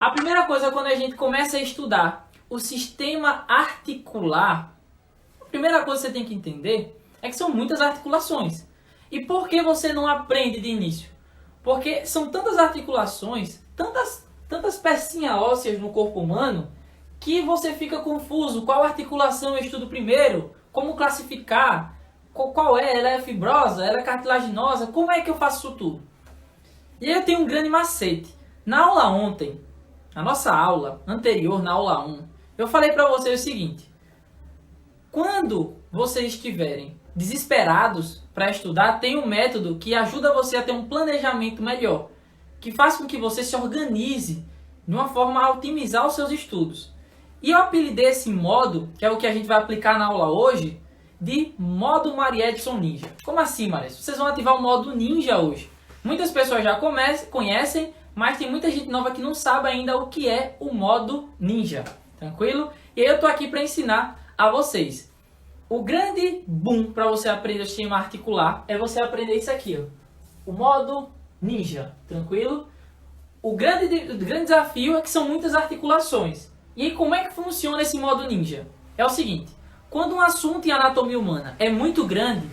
A primeira coisa quando a gente começa a estudar o sistema articular, a primeira coisa que você tem que entender é que são muitas articulações. E por que você não aprende de início? Porque são tantas articulações, tantas pecinhas ósseas no corpo humano, que você fica confuso. Qual articulação eu estudo primeiro? Como classificar? Qual é? Ela é fibrosa? Ela é cartilaginosa? Como é que eu faço isso tudo? E aí eu tenho um grande macete. Na aula ontem, na nossa aula anterior, na aula 1, eu falei para vocês o seguinte. Quando vocês estiverem desesperados para estudar, tem um método que ajuda você a ter um planejamento melhor, que faz com que você se organize de uma forma a otimizar os seus estudos. E eu apelidei esse modo, que é o que a gente vai aplicar na aula hoje, de modo Maria Edson Ninja. Como assim, Maria? Vocês vão ativar o modo Ninja hoje. Muitas pessoas já conhecem, mas tem muita gente nova que não sabe ainda o que é o modo Ninja. Tranquilo? E eu estou aqui para ensinar a vocês. O grande boom para você aprender o sistema articular é você aprender isso aqui, ó. O modo Ninja. Tranquilo? O grande desafio é que são muitas articulações. E aí, como é que funciona esse modo Ninja? É o seguinte, quando um assunto em anatomia humana é muito grande,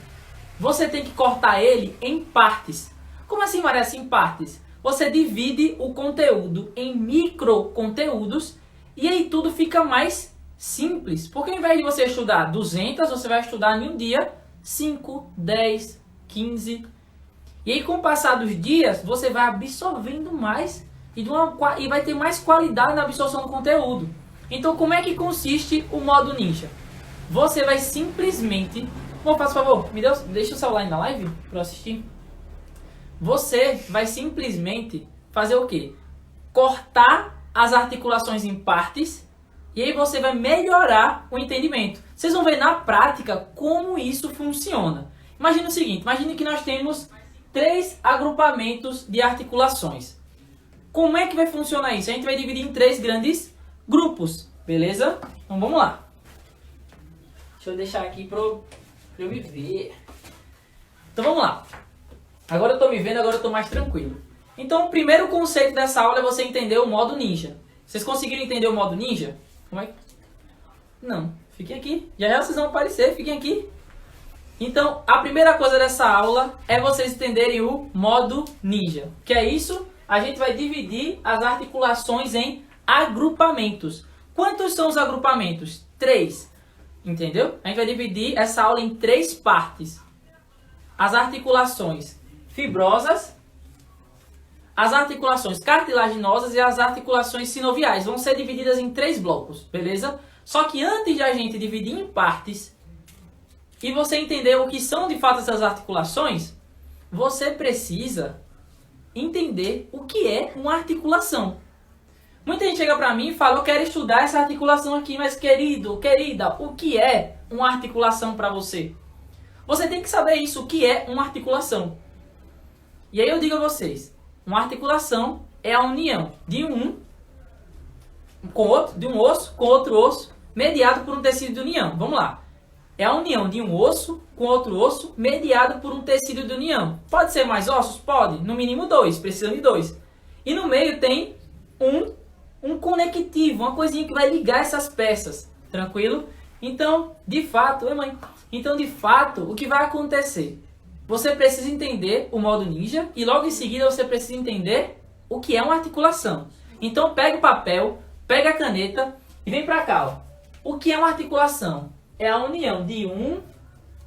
você tem que cortar ele em partes. Como assim, Maria, em partes? Você divide o conteúdo em micro conteúdos e aí tudo fica mais simples. Porque ao invés de você estudar 200, você vai estudar em um dia 5, 10, 15. E aí, com o passar dos dias, você vai absorvendo mais e vai ter mais qualidade na absorção do conteúdo. Então, como é que consiste o modo Ninja? Você vai simplesmente... Bom, faz favor, deixa o celular aí na live para eu assistir. Você vai simplesmente fazer o quê? Cortar as articulações em partes e aí você vai melhorar o entendimento. Vocês vão ver na prática como isso funciona. Imagina o seguinte, imagine que nós temos 3 agrupamentos de articulações. Como é que vai funcionar isso? A gente vai dividir em 3 grandes grupos, beleza? Então vamos lá. Deixa eu deixar aqui para eu me ver. Então vamos lá. Agora eu estou me vendo, agora eu estou mais tranquilo. Então o primeiro conceito dessa aula é você entender o modo Ninja. Vocês conseguiram entender o modo Ninja? Como é que... Não, fiquem aqui. Já vocês vão aparecer, fiquem aqui. Então a primeira coisa dessa aula é vocês entenderem o modo Ninja. Que é isso? A gente vai dividir as articulações em agrupamentos. Quantos são os agrupamentos? 3. Entendeu? A gente vai dividir essa aula em 3 partes. As articulações fibrosas, as articulações cartilaginosas e as articulações sinoviais. Vão ser divididas em 3 blocos, beleza? Só que antes de a gente dividir em partes e você entender o que são de fato essas articulações, você precisa entender o que é uma articulação. Muita gente chega para mim e fala, eu quero estudar essa articulação aqui, mas querido, querida, o que é uma articulação para você? Você tem que saber isso, o que é uma articulação. E aí eu digo a vocês, uma articulação é a união de um osso com outro osso, mediado por um tecido de união. Vamos lá. É a união de um osso com outro osso, mediado por um tecido de união. Pode ser mais ossos? Pode. No mínimo 2, precisam de 2. E no meio tem um conectivo, uma coisinha que vai ligar essas peças. Tranquilo? Então, de fato, o que vai acontecer? Você precisa entender o modo Ninja e logo em seguida você precisa entender o que é uma articulação. Então, pega o papel, pega a caneta e vem para cá. Ó. O que é uma articulação? É a união de um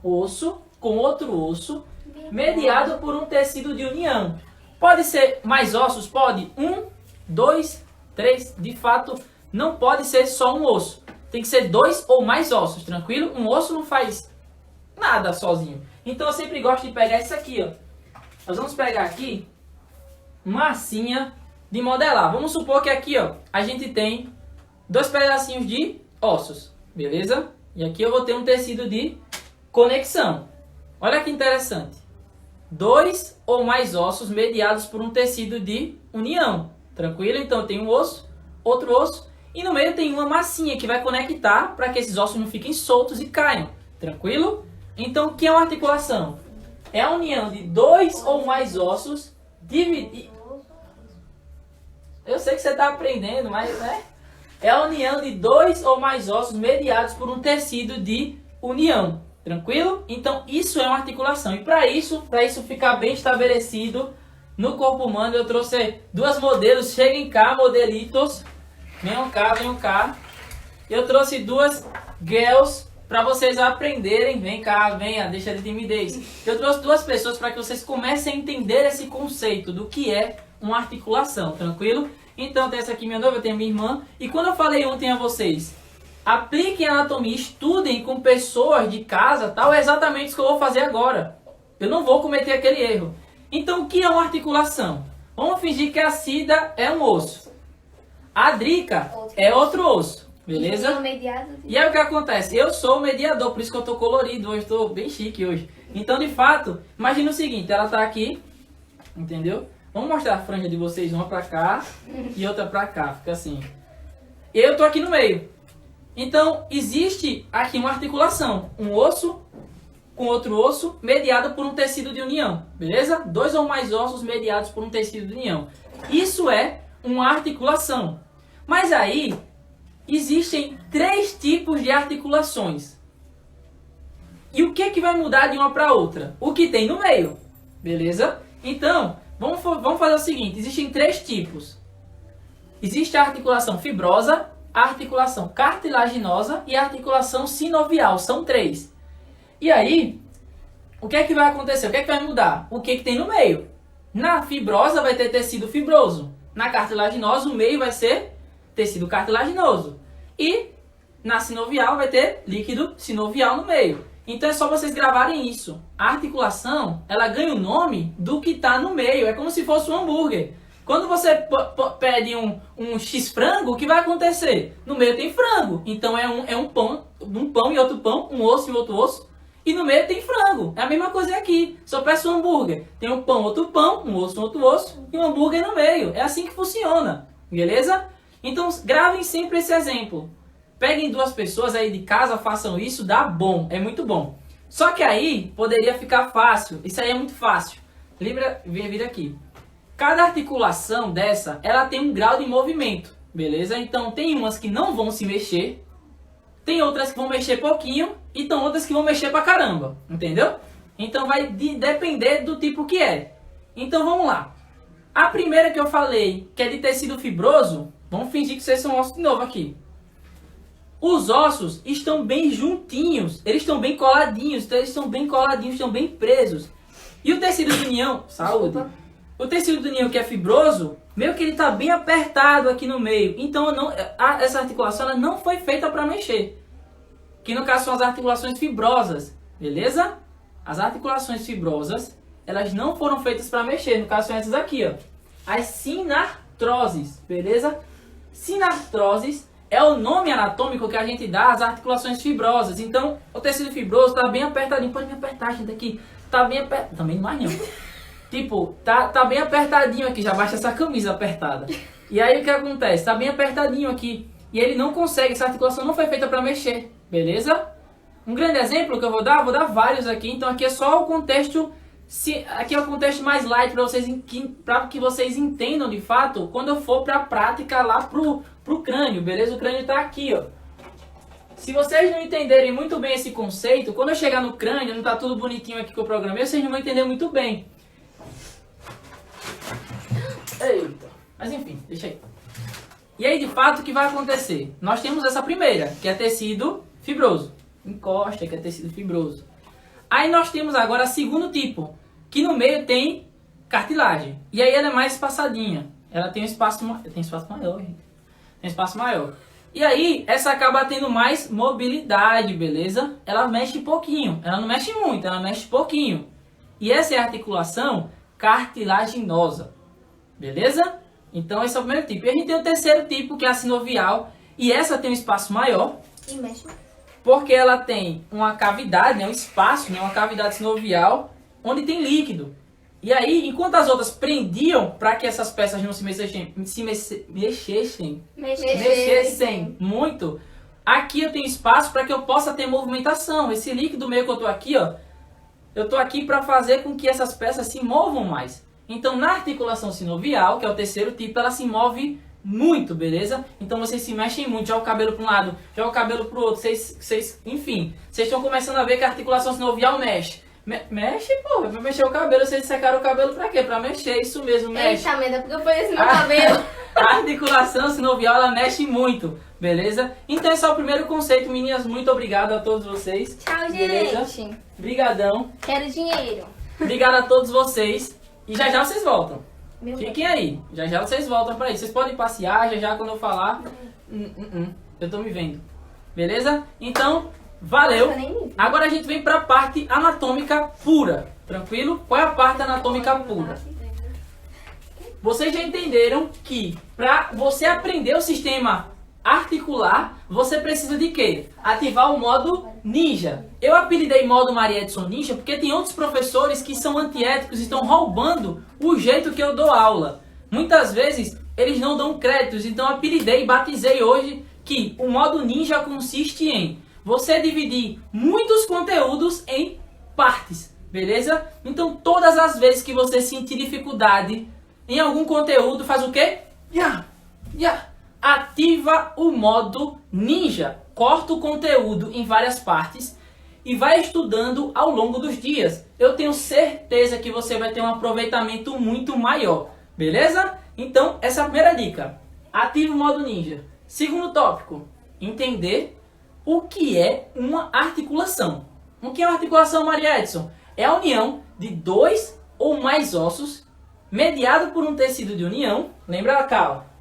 osso com outro osso, mediado por um tecido de união. Pode ser mais ossos? Pode. 1, 2, 3. De fato, não pode ser só um osso. Tem que ser 2 ou mais ossos, tranquilo? Um osso não faz nada sozinho. Então eu sempre gosto de pegar isso aqui, ó. Nós vamos pegar aqui massinha de modelar. Vamos supor que aqui, ó, a gente tem 2 pedacinhos de ossos, beleza? E aqui eu vou ter um tecido de conexão. Olha que interessante. 2 ou mais ossos mediados por um tecido de união. Tranquilo? Então eu tenho um osso, outro osso. E no meio tem uma massinha que vai conectar para que esses ossos não fiquem soltos e caiam. Tranquilo? Então o que é uma articulação? É a união de 2 ou mais ossos divididos. Eu sei que você está aprendendo, mas né? É a união de dois ou mais ossos mediados por um tecido de união. Tranquilo? Então isso é uma articulação. E para isso ficar bem estabelecido no corpo humano, eu trouxe duas modelos. Cheguem cá, modelitos. Venham cá, venham cá. Eu trouxe duas girls para vocês aprenderem. Vem cá, venha, deixa de timidez. Eu trouxe duas pessoas para que vocês comecem a entender esse conceito do que é uma articulação, tranquilo? Então tem essa aqui minha noiva, tem a minha irmã. E quando eu falei ontem a vocês, apliquem anatomia, estudem com pessoas de casa, tal, é exatamente isso que eu vou fazer agora. Eu não vou cometer aquele erro. Então o que é uma articulação? Vamos fingir que a Cida é um osso. A Drica é outro osso. Beleza? E aí o que acontece? Eu sou o mediador, por isso que eu tô colorido hoje, estou bem chique hoje. Então, de fato, imagina o seguinte, ela tá aqui, entendeu? Vamos mostrar a franja de vocês, uma pra cá e outra pra cá, fica assim. Eu tô aqui no meio. Então, existe aqui uma articulação, um osso com outro osso, mediado por um tecido de união, beleza? Dois ou mais ossos mediados por um tecido de união. Isso é uma articulação. Mas aí existem três tipos de articulações. E o que vai mudar de uma para outra? O que tem no meio, beleza? Então, vamos fazer o seguinte, existem três tipos. Existe a articulação fibrosa, a articulação cartilaginosa e a articulação sinovial, são três. E aí, o que vai acontecer? O que vai mudar? O que tem no meio? Na fibrosa vai ter tecido fibroso, na cartilaginosa o meio vai ser tecido cartilaginoso. E na sinovial vai ter líquido sinovial no meio. Então é só vocês gravarem isso. A articulação, ela ganha o nome do que está no meio. É como se fosse um hambúrguer. Quando você pede um X-frango, o que vai acontecer? No meio tem frango. Então é um pão e outro pão, um osso e outro osso. E no meio tem frango. É a mesma coisa aqui. Só peço um hambúrguer. Tem um pão, outro pão, um osso, outro osso e um hambúrguer no meio. É assim que funciona. Beleza? Então, gravem sempre esse exemplo. Peguem duas pessoas aí de casa, façam isso, dá bom, é muito bom. Só que aí, poderia ficar fácil, isso aí é muito fácil. Lembra, vir aqui. Cada articulação dessa, ela tem um grau de movimento, beleza? Então, tem umas que não vão se mexer, tem outras que vão mexer pouquinho, e tem outras que vão mexer pra caramba, entendeu? Então, vai depender do tipo que é. Então, vamos lá. A primeira que eu falei, que é de tecido fibroso, vamos fingir que vocês são ossos de novo aqui. Os ossos estão bem juntinhos, eles estão bem coladinhos, então eles estão bem coladinhos, estão bem presos. E o tecido de união, saúde, o tecido de união que é fibroso, meio que ele está bem apertado aqui no meio. Então essa articulação ela não foi feita para mexer, que no caso são as articulações fibrosas, beleza? As articulações fibrosas, elas não foram feitas para mexer, no caso são essas aqui, ó. As sinartroses, beleza? Sinartroses é o nome anatômico que a gente dá às articulações fibrosas. Então, o tecido fibroso está bem apertadinho. Pode me apertar, gente, aqui. Tá bem apertado. Também mais não. Tipo, tá bem apertadinho aqui. Já baixa essa camisa apertada. E aí, o que acontece? Tá bem apertadinho aqui. E ele não consegue. Essa articulação não foi feita para mexer. Beleza? Um grande exemplo que eu vou dar vários aqui. Então, aqui é só o contexto... Aqui é o contexto mais light para que vocês entendam de fato quando eu for para a prática lá pro crânio, beleza? O crânio está aqui, ó. Se vocês não entenderem muito bem esse conceito, quando eu chegar no crânio, não está tudo bonitinho aqui que eu programei, vocês não vão entender muito bem. Eita. Mas enfim, deixa aí. E aí, de fato, o que vai acontecer? Nós temos essa primeira, que é tecido fibroso. Encosta, que é tecido fibroso. Aí nós temos agora o segundo tipo, que no meio tem cartilagem. E aí ela é mais espaçadinha. Ela tem um espaço maior, gente. Tem espaço maior. E aí, essa acaba tendo mais mobilidade, beleza? Ela mexe pouquinho. Ela não mexe muito, ela mexe pouquinho. E essa é a articulação cartilaginosa. Beleza? Então esse é o primeiro tipo. E a gente tem o terceiro tipo, que é a sinovial. E essa tem um espaço maior. E mexe. Porque ela tem uma cavidade, né, um espaço, né, uma cavidade sinovial, onde tem líquido. E aí, enquanto as outras prendiam para que essas peças não se mexessem muito, aqui eu tenho espaço para que eu possa ter movimentação. Esse líquido meio que eu estou aqui, ó, eu estou aqui para fazer com que essas peças se movam mais. Então, na articulação sinovial, que é o terceiro tipo, ela se move muito, beleza? Então, vocês se mexem muito, joga o cabelo para um lado, joga o cabelo para o outro, enfim, vocês estão começando a ver que a articulação sinovial mexe. Mexe, pô, vai mexer o cabelo, vocês secaram o cabelo pra quê? Pra mexer, isso mesmo, mexe. Eita, merda, porque eu ponho esse no cabelo. A articulação sinovial, ela mexe muito, beleza? Então esse é o primeiro conceito, meninas, muito obrigado a todos vocês. Tchau, beleza? gente. Brigadão. Quero dinheiro. Obrigado a todos vocês. E já vocês voltam. Meu Fiquem aí, já vocês voltam pra aí. Vocês podem passear, já quando eu falar. Eu tô me vendo. Beleza? Então, valeu. Agora a gente vem pra parte anatômica pura. Tranquilo? Qual é a parte anatômica pura? Vocês já entenderam que para você aprender o sistema articular, você precisa de quê? Ativar o modo ninja. Eu apelidei modo Maria Edson Ninja porque tem outros professores que são antiéticos e estão roubando o jeito que eu dou aula. Muitas vezes eles não dão créditos, então apelidei e batizei hoje que o modo ninja consiste em você dividir muitos conteúdos em partes, beleza? Então todas as vezes que você sentir dificuldade em algum conteúdo, faz o quê? Ativa o modo ninja. Corta o conteúdo em várias partes e vai estudando ao longo dos dias. Eu tenho certeza que você vai ter um aproveitamento muito maior. Beleza? Então, essa é a primeira dica. Ative o modo ninja. Segundo tópico, entender o que é uma articulação. O que é uma articulação, Maria Edson? É a união de dois ou mais ossos mediado por um tecido de união, lembra cá, ó.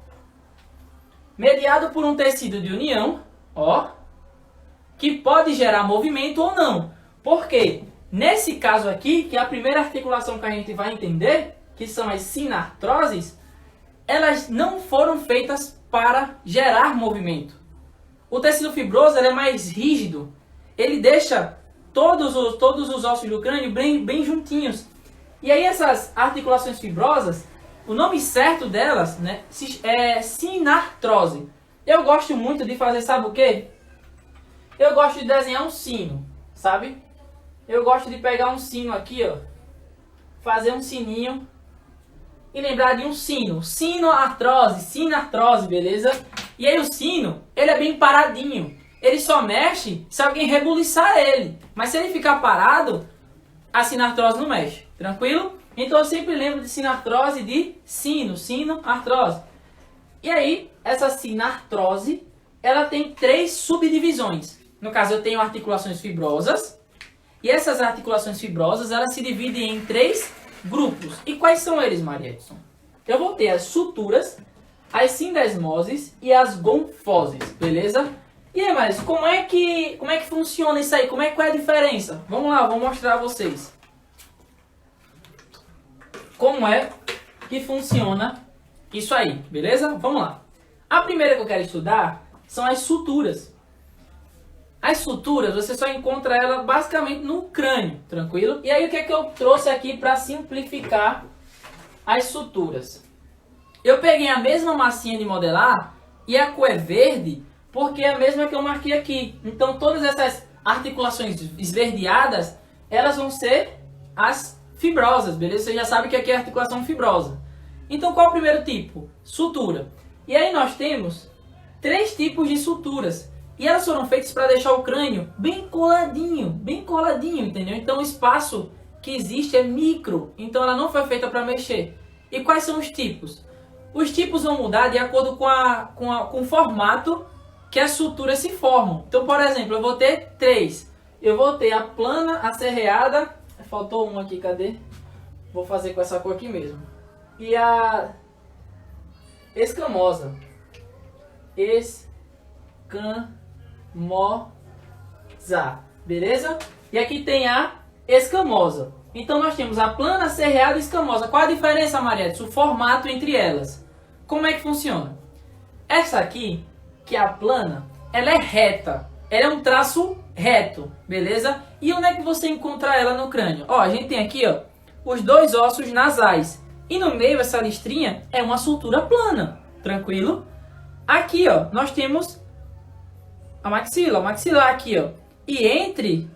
Mediado por um tecido de união, ó, que pode gerar movimento ou não. Por quê? Nesse caso aqui, que é a primeira articulação que a gente vai entender, que são as sinartroses, elas não foram feitas para gerar movimento. O tecido fibroso ele é mais rígido, ele deixa todos os ossos do crânio bem juntinhos. E aí essas articulações fibrosas, o nome certo delas, né, é sinartrose. Eu gosto muito de fazer, sabe o quê? Eu gosto de desenhar um sino, sabe? Eu gosto de pegar um sino aqui, ó, fazer um sininho e lembrar de um sino. Sinartrose, beleza? E aí o sino, ele é bem paradinho. Ele só mexe se alguém rebuliçar ele. Mas se ele ficar parado, a sinartrose não mexe. Tranquilo? Então eu sempre lembro de sinartrose de sino-artrose. E aí, essa sinartrose, ela tem 3 subdivisões. No caso, eu tenho articulações fibrosas. E essas articulações fibrosas, elas se dividem em 3 grupos. E quais são eles, Maria Edson? Eu vou ter as suturas, as sindesmoses e as gonfoses, beleza? E aí, Maria Edson, como é que funciona isso aí? Qual é a diferença? Vamos lá, vou mostrar a vocês. Como é que funciona isso aí, beleza? Vamos lá. A primeira que eu quero estudar são as suturas. As suturas, você só encontra ela basicamente no crânio, tranquilo? E aí o que é que eu trouxe aqui para simplificar as suturas? Eu peguei a mesma massinha de modelar e a cor é verde porque é a mesma que eu marquei aqui. Então todas essas articulações esverdeadas, elas vão ser as fibrosas, beleza? Você já sabe que aqui é articulação fibrosa. Então qual é o primeiro tipo? Sutura. E aí nós temos 3 tipos de suturas. E elas foram feitas para deixar o crânio bem coladinho, entendeu? Então o espaço que existe é micro, então ela não foi feita para mexer. E quais são os tipos? Os tipos vão mudar de acordo com o formato que as suturas se formam. Então, por exemplo, eu vou ter 3. Eu vou ter a plana, a serreada. Faltou um aqui, cadê? Vou fazer com essa cor aqui mesmo. E a escamosa. Escamosa. Beleza? E aqui tem a escamosa. Então nós temos a plana, serreada e escamosa. Qual a diferença, Maria Edson? O formato entre elas. Como é que funciona? Essa aqui, que é a plana, ela é reta. Ela é um traço reto, beleza? E onde é que você encontra ela no crânio? Ó, a gente tem aqui, ó, os 2 ossos nasais. E no meio, essa listrinha é uma sutura plana, tranquilo? Aqui, ó, nós temos a maxila, o maxilar aqui, ó. E entre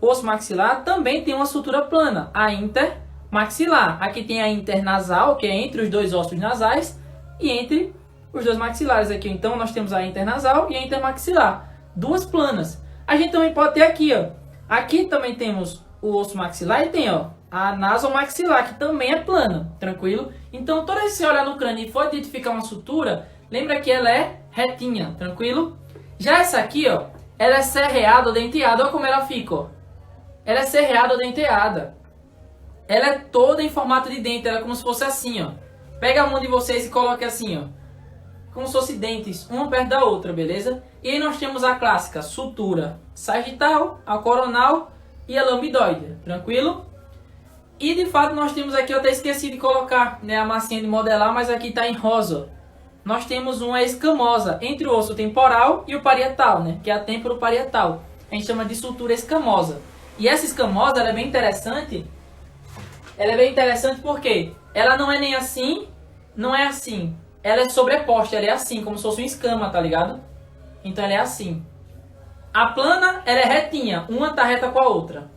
o osso maxilar também tem uma sutura plana, a intermaxilar. maxilar. Aqui tem a internasal, que é entre os dois ossos nasais e entre os dois maxilares aqui. Então nós temos a internasal e a intermaxilar, duas planas. A gente também pode ter aqui, ó. Aqui também temos o osso maxilar e tem, ó, a nasomaxilar, que também é plana, tranquilo? Então toda vez que você olhar no crânio e for identificar uma sutura, lembra que ela é retinha, tranquilo? Já essa aqui, ó, ela é serreada ou denteada, olha como ela fica, ó. Ela é serreada ou denteada. Ela é toda em formato de dente, ela é como se fosse assim, ó. Pega a mão de vocês e coloque assim, ó. Como se fosse dentes, uma perto da outra, beleza? E aí nós temos a clássica sutura sagital, a coronal e a lambidoide, tranquilo? E de fato nós temos aqui, eu até esqueci de colocar, né, a massinha de modelar, mas aqui está em rosa. Nós temos uma escamosa entre o osso temporal e o parietal, né, que é a temporoparietal. A gente chama de sutura escamosa. E essa escamosa, ela é bem interessante. Ela é bem interessante porque ela não é nem assim, não é assim. Ela é sobreposta, ela é assim, como se fosse uma escama, tá ligado? Então ela é assim. A plana, ela é retinha, uma tá reta com a outra.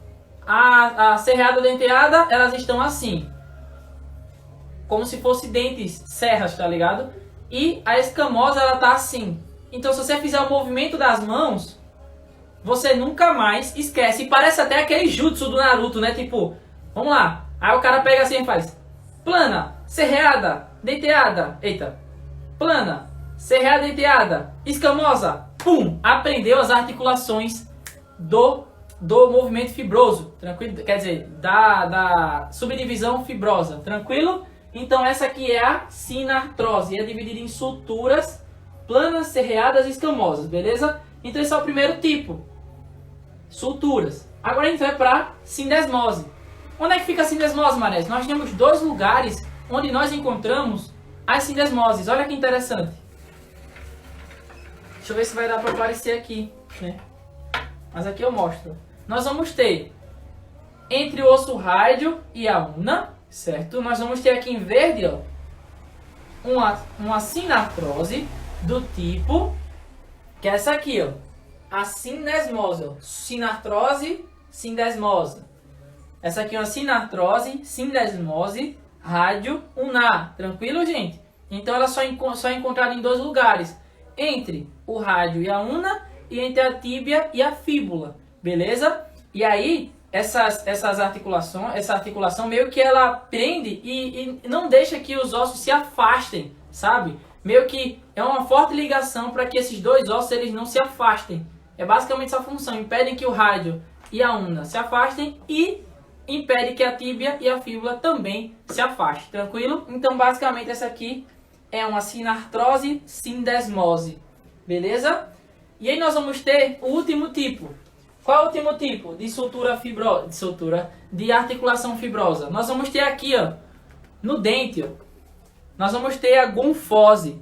A serrada denteada, elas estão assim. Como se fosse dentes, serras, tá ligado? E a escamosa, ela tá assim. Então se você fizer o movimento das mãos, você nunca mais esquece. E parece até aquele jutsu do Naruto, né? Tipo, vamos lá. Aí o cara pega assim e faz plana, serreada, denteada. Eita. Plana, serreada, denteada, escamosa. Pum! Aprendeu as articulações do movimento fibroso. Tranquilo? Quer dizer, da subdivisão fibrosa. Tranquilo? Então essa aqui é a sinartrose. É dividida em suturas planas, serreadas e escamosas. Beleza? Então esse é o primeiro tipo. Suturas. Agora a gente vai para sindesmose. Onde é que fica a sindesmose, Marés? Nós temos dois lugares onde nós encontramos as sindesmoses. Olha que interessante. Deixa eu ver se vai dar para aparecer aqui, né? Mas aqui eu mostro. Nós vamos ter entre o osso rádio e a una, certo? Nós vamos ter aqui em verde, ó, uma sinartrose do tipo, que é essa aqui, ó. A sindesmose, ó. Sinartrose, sindesmose. Essa aqui é uma sinartrose, sindesmose, rádio, unar. Tranquilo, gente? Então ela só é encontrada em dois lugares. Entre o rádio e a una e entre a tíbia e a fíbula. Beleza? E aí, essa articulação meio que ela prende e não deixa que os ossos se afastem, sabe? Meio que é uma forte ligação para que esses dois ossos eles não se afastem. É basicamente essa função. Impedem que o rádio e a una se afastem e impede que a tíbia e a fíbula também se afastem. Tranquilo? Então, basicamente, essa aqui é uma sinartrose sindesmose. Beleza? E aí nós vamos ter o último tipo. Qual é o último tipo de de articulação fibrosa? Nós vamos ter aqui, ó, no dente, ó, nós vamos ter a gonfose,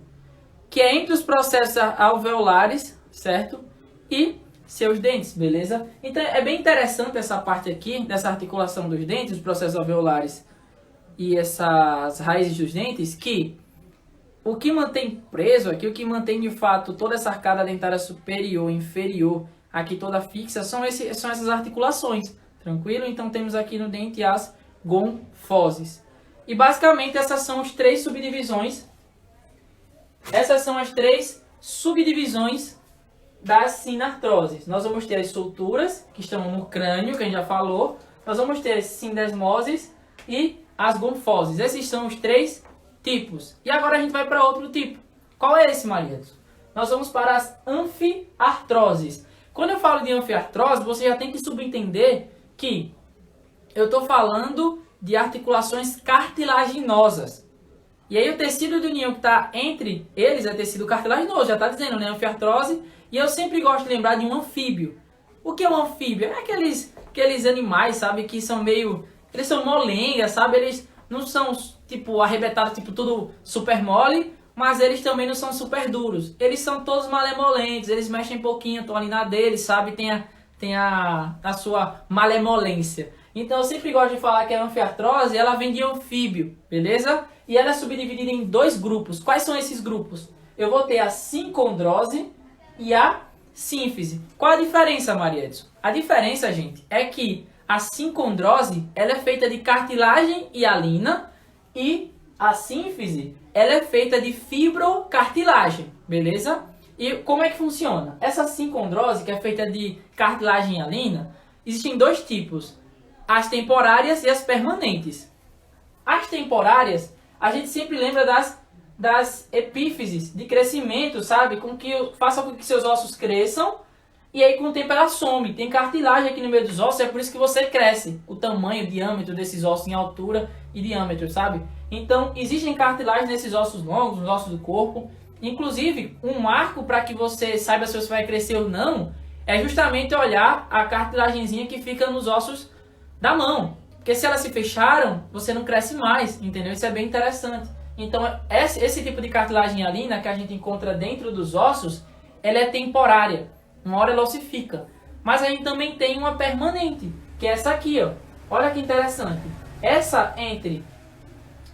que é entre os processos alveolares, certo? E seus dentes, beleza? Então é bem interessante essa parte aqui, dessa articulação dos dentes, os processos alveolares e essas raízes dos dentes, que o que mantém preso aqui, o que mantém de fato toda essa arcada dentária superior, inferior, aqui toda fixa, são essas articulações, tranquilo? Então temos aqui no dente as gonfoses. E basicamente essas são as três subdivisões. Essas são as três subdivisões das sinartroses. Nós vamos ter as suturas, que estão no crânio, que a gente já falou. Nós vamos ter as sindesmoses e as gonfoses. Esses são os três tipos. E agora a gente vai para outro tipo. Qual é esse, Marias? Nós vamos para as anfiartroses. Quando eu falo de anfiartrose, você já tem que subentender que eu estou falando de articulações cartilaginosas. E aí o tecido de união que está entre eles é tecido cartilaginoso, já está dizendo, né? Anfiartrose. E eu sempre gosto de lembrar de um anfíbio. O que é um anfíbio? É aqueles animais, sabe, que são meio... Eles são molengas, sabe? Eles não são, tipo, arrebentados, tipo, tudo super mole, mas eles também não são super duros. Eles são todos malemolentes, eles mexem um pouquinho, estão ali na deles, sabe? Tem a sua malemolência. Então eu sempre gosto de falar que a anfiartrose, ela vem de anfíbio, beleza? E ela é subdividida em dois grupos. Quais são esses grupos? Eu vou ter a sincondrose e a sínfise. Qual a diferença, Maria Edson? A diferença, gente, é que A sincondrose, ela é feita de cartilagem hialina e a sínfise, ela é feita de fibrocartilagem, beleza? E como é que funciona? Essa sincondrose, que é feita de cartilagem hialina, existem dois tipos, as temporárias e as permanentes. As temporárias, a gente sempre lembra das epífises de crescimento, sabe? Faça com que seus ossos cresçam e aí com o tempo ela some. Tem cartilagem aqui no meio dos ossos, é por isso que você cresce. O tamanho, o diâmetro desses ossos em altura e diâmetro, sabe? Então, existem cartilagens nesses ossos longos, nos ossos do corpo. Inclusive, um marco para que você saiba se você vai crescer ou não, é justamente olhar a cartilagenzinha que fica nos ossos da mão. Porque se elas se fecharam, você não cresce mais, entendeu? Isso é bem interessante. Então, esse tipo de cartilagem hialina que a gente encontra dentro dos ossos, ela é temporária. Uma hora ela ossifica. Mas a gente também tem uma permanente, que é essa aqui, ó. Olha que interessante. Essa entre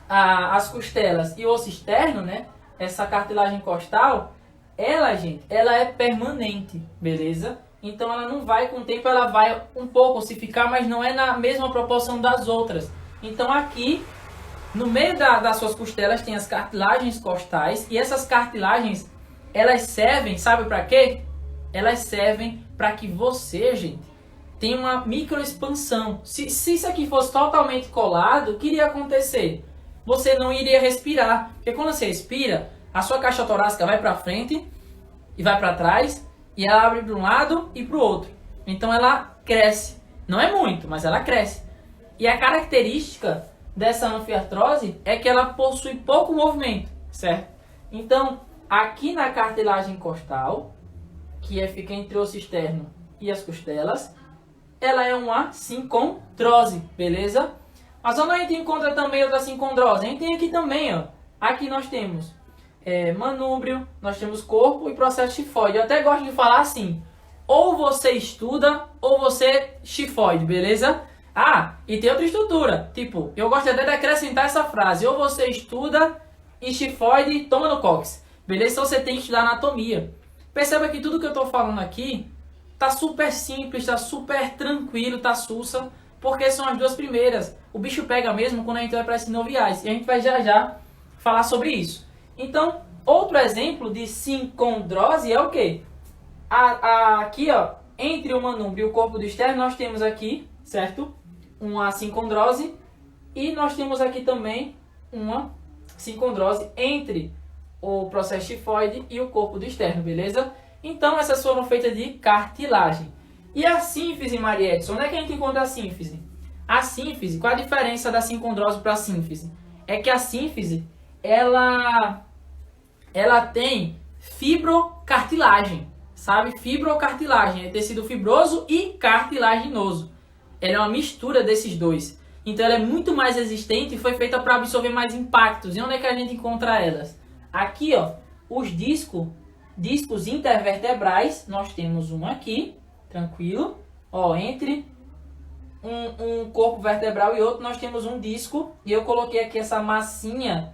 as costelas e o osso externo, né? Essa cartilagem costal, ela, gente, ela é permanente, beleza? Então ela não vai, com o tempo ela vai um pouco ossificar, mas não é na mesma proporção das outras. Então aqui, no meio das suas costelas, tem as cartilagens costais, e essas cartilagens, elas servem, sabe para quê? Elas servem para que você, gente, tenha uma microexpansão. Se isso aqui fosse totalmente colado, o que iria acontecer? Você não iria respirar. Porque quando você respira, a sua caixa torácica vai para frente e vai para trás, e ela abre para um lado e para o outro. Então ela cresce. Não é muito, mas ela cresce. E a característica dessa anfiartrose é que ela possui pouco movimento, certo? Então, aqui na cartilagem costal, que fica entre o osso externo e as costelas, ela é uma sincondrose, beleza? Mas onde a gente encontra também outra sincondrose? A gente tem aqui também, ó. Aqui nós temos manúbrio, nós temos corpo e processo tifoide. Eu até gosto de falar assim, ou você estuda ou você tifoide, beleza? Ah, e tem outra estrutura, tipo, eu gosto até de acrescentar essa frase, ou você estuda e tifoide toma no cox, beleza? Então você tem que estudar anatomia. Perceba que tudo que eu estou falando aqui tá super simples, tá super tranquilo, tá sussa, porque são as duas primeiras. O bicho pega mesmo quando a gente vai para as sinoviais, e a gente vai já falar sobre isso. Então, outro exemplo de sincondrose é o quê? Aqui, ó, entre o manúbrio e o corpo do externo, nós temos aqui, certo? Uma sincondrose, e nós temos aqui também uma sincondrose entre o processo tifoide e o corpo do externo, beleza? Então, essas foram feitas de cartilagem. E a sínfise, Maria Edson? Onde é que a gente encontra a sínfise? A sínfise, qual a diferença da sincondrose para a sínfise? É que a sínfise, ela tem fibrocartilagem, sabe? Fibrocartilagem, é tecido fibroso e cartilaginoso. Ela é uma mistura desses dois. Então ela é muito mais resistente e foi feita para absorver mais impactos. E onde é que a gente encontra elas? Aqui, ó, os discos intervertebrais, nós temos um aqui, tranquilo. Ó, entre um corpo vertebral e outro, nós temos um disco. E eu coloquei aqui essa massinha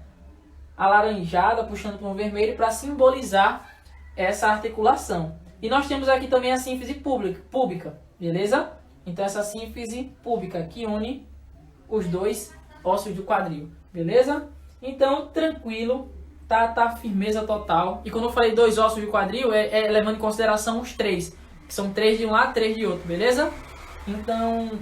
alaranjada, puxando para um vermelho, para simbolizar essa articulação. E nós temos aqui também a sínfise púbica, beleza? Então essa sínfise púbica que une os dois ossos do quadril, beleza? Então, tranquilo, tá firmeza total. E quando eu falei dois ossos do quadril, é levando em consideração os três, que são 3 de um lado, 3 de outro, beleza? Então,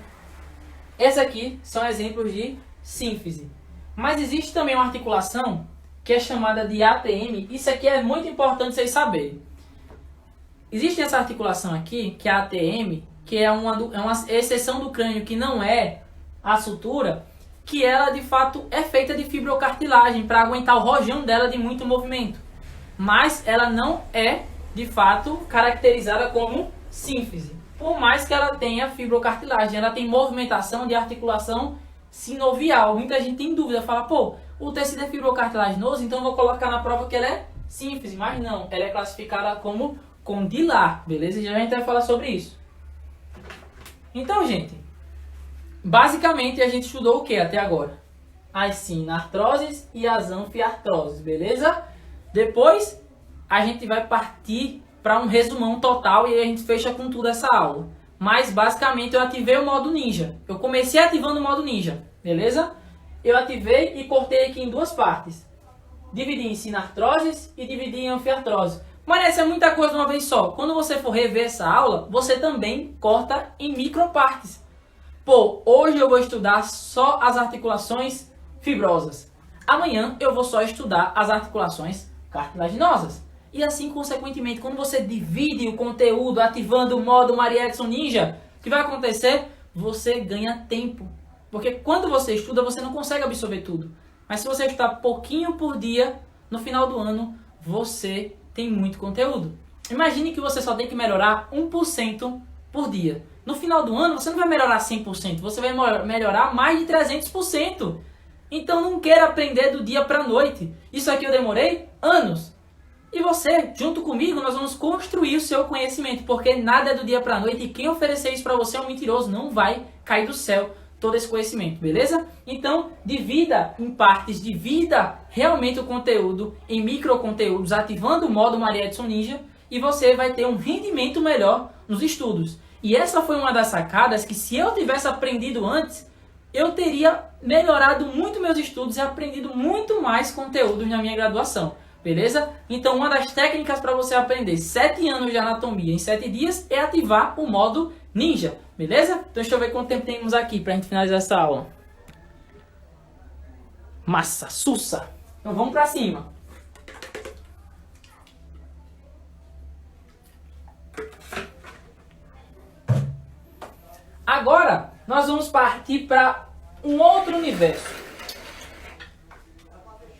esses aqui são exemplos de sínfise. Mas existe também uma articulação que é chamada de ATM. Isso aqui é muito importante vocês saberem. Existe essa articulação aqui, que é a ATM, que é uma exceção do crânio que não é a sutura, que ela de fato é feita de fibrocartilagem para aguentar o rojão dela de muito movimento. Mas ela não é de fato caracterizada como sínfise. Por mais que ela tenha fibrocartilagem, ela tem movimentação de articulação sinovial. Muita gente tem dúvida, fala, pô, o tecido é fibrocartilaginoso, então eu vou colocar na prova que ela é sínfise. Mas não, ela é classificada como condilar, beleza? Já a gente vai falar sobre isso. Então, gente, basicamente a gente estudou o que até agora? As sinartroses e as anfiartroses, beleza? Depois a gente vai partir para um resumão total e aí a gente fecha com tudo essa aula. mas basicamente eu ativei o modo ninja. Eu comecei ativando o modo ninja, beleza? Eu ativei e cortei aqui em duas partes. Dividi em sinartroses e dividi em anfiartrose. Mas essa é muita coisa de uma vez só. Quando você for rever essa aula, você também corta em micropartes. Pô, hoje eu vou estudar só as articulações fibrosas. Amanhã eu vou só estudar as articulações cartilaginosas. E assim, consequentemente, quando você divide o conteúdo ativando o modo Maria Edson Ninja, o que vai acontecer? Você ganha tempo. Porque quando você estuda, você não consegue absorver tudo. Mas se você estudar pouquinho por dia, no final do ano, você tem muito conteúdo. Imagine que você só tem que melhorar 1% por dia. No final do ano, você não vai melhorar 100%, você vai melhorar mais de 300%. Então não queira aprender do dia para a noite. Isso aqui eu demorei anos. E você, junto comigo, nós vamos construir o seu conhecimento, porque nada é do dia para a noite e quem oferecer isso para você é um mentiroso, não vai cair do céu todo esse conhecimento, beleza? Então, divida em partes, divida realmente o conteúdo em microconteúdos, ativando o modo Maria Edson Ninja, e você vai ter um rendimento melhor nos estudos. E essa foi uma das sacadas que, se eu tivesse aprendido antes, eu teria melhorado muito meus estudos e aprendido muito mais conteúdos na minha graduação, beleza? Então, uma das técnicas para você aprender 7 anos de anatomia em 7 dias é ativar o modo ninja, beleza? Então, deixa eu ver quanto tempo temos aqui para a gente finalizar essa aula. Massa, sussa! Então, vamos para cima. Agora, nós vamos partir para um outro universo.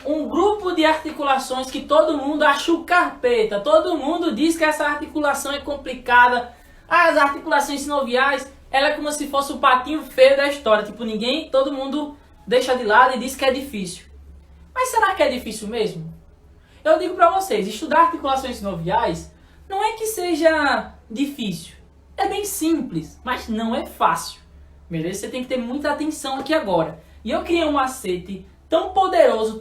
Um grupo de articulações que todo mundo acha o carpeta. Todo mundo diz que essa articulação é complicada. As articulações sinoviais, ela é como se fosse o patinho feio da história. Tipo, todo mundo deixa de lado e diz que é difícil. Mas será que é difícil mesmo? Eu digo para vocês, estudar articulações sinoviais não é que seja difícil. É bem simples, mas não é fácil. Beleza? Você tem que ter muita atenção aqui agora. E eu criei um macete tão poderoso,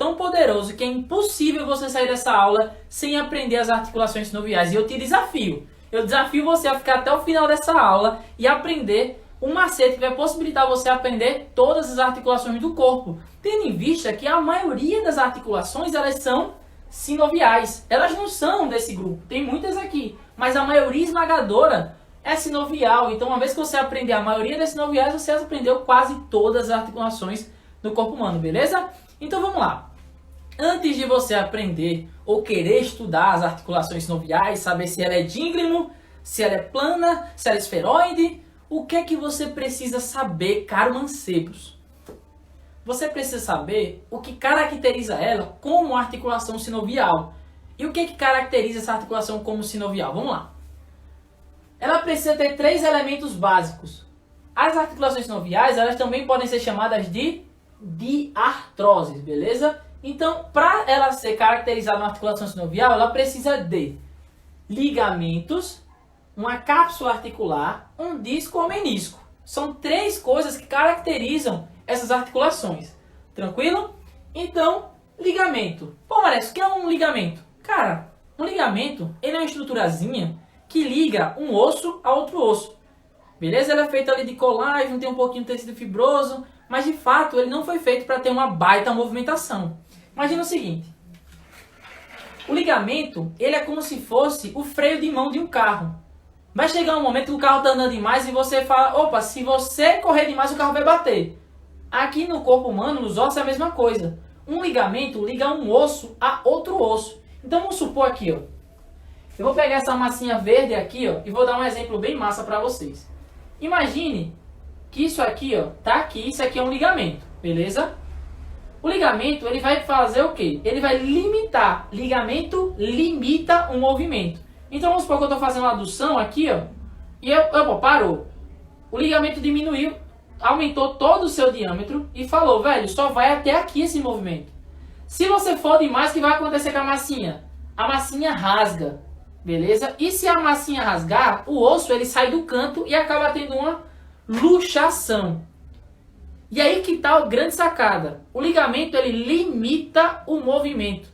que é impossível você sair dessa aula sem aprender as articulações sinoviais. E eu te desafio. Eu desafio você a ficar até o final dessa aula e aprender um macete que vai possibilitar você aprender todas as articulações do corpo. Tendo em vista que a maioria das articulações, elas são sinoviais. Elas não são desse grupo. Tem muitas aqui. Mas a maioria esmagadora é sinovial. Então, uma vez que você aprender a maioria das sinoviais, você aprendeu quase todas as articulações do corpo humano, beleza? Então, vamos lá. Antes de você aprender ou querer estudar as articulações sinoviais, saber se ela é díngrimo, se ela é plana, se ela é esferoide, o que é que você precisa saber, caro mancebos? Você precisa saber o que caracteriza ela como articulação sinovial. E o que é que caracteriza essa articulação como sinovial? Vamos lá. Ela precisa ter 3 elementos básicos. As articulações sinoviais, elas também podem ser chamadas de diartroses, beleza? Então, para ela ser caracterizada uma articulação sinovial, ela precisa de ligamentos, uma cápsula articular, um disco ou menisco. São 3 coisas que caracterizam essas articulações. Tranquilo? Então, ligamento. Pô, Maresso, o que é um ligamento? Cara, um ligamento, ele é uma estruturazinha que liga um osso a outro osso. Beleza? Ele é feito ali de colágeno, tem um pouquinho de tecido fibroso, mas de fato ele não foi feito para ter uma baita movimentação. Imagina o seguinte. O ligamento, ele é como se fosse o freio de mão de um carro. Vai chegar um momento que o carro está andando demais e você fala, opa, se você correr demais o carro vai bater. Aqui no corpo humano, nos ossos é a mesma coisa. Um ligamento liga um osso a outro osso. Então vamos supor aqui, ó. Eu vou pegar essa massinha verde aqui, ó, e vou dar um exemplo bem massa para vocês. Imagine que isso aqui, ó, tá aqui, isso aqui é um ligamento, beleza? O ligamento, ele vai fazer o quê? Ele vai limitar. Ligamento limita um movimento. Então vamos supor que eu estou fazendo uma adução aqui, ó, e parou. O ligamento diminuiu, aumentou todo o seu diâmetro e falou, velho, só vai até aqui esse movimento. Se você for demais, o que vai acontecer com a massinha? A massinha rasga, beleza? E se a massinha rasgar, o osso ele sai do canto e acaba tendo uma luxação. E aí que tá a grande sacada. O ligamento ele limita o movimento,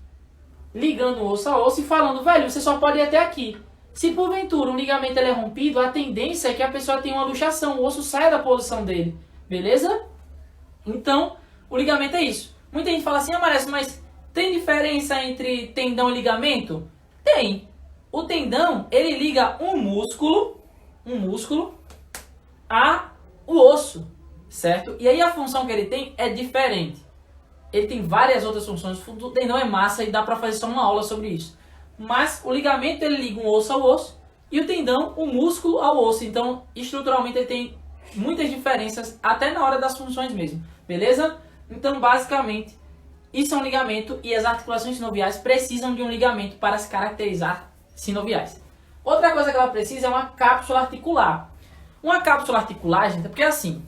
ligando osso a osso e falando, velho, você só pode ir até aqui. Se porventura um ligamento ele é rompido, a tendência é que a pessoa tenha uma luxação, o osso saia da posição dele, beleza? Então, o ligamento é isso. Muita gente fala assim, Marcio, mas tem diferença entre tendão e ligamento? Tem. O tendão, ele liga um músculo a o osso, certo? E aí a função que ele tem é diferente. Ele tem várias outras funções. O tendão é massa e dá pra fazer só uma aula sobre isso. Mas o ligamento ele liga um osso ao osso e o tendão um músculo ao osso. Então, estruturalmente ele tem muitas diferenças até na hora das funções mesmo. Beleza? Então, basicamente, isso é um ligamento e as articulações sinoviais precisam de um ligamento para se caracterizar sinoviais. Outra coisa que ela precisa é uma cápsula articular. Uma cápsula articular, gente, é porque assim,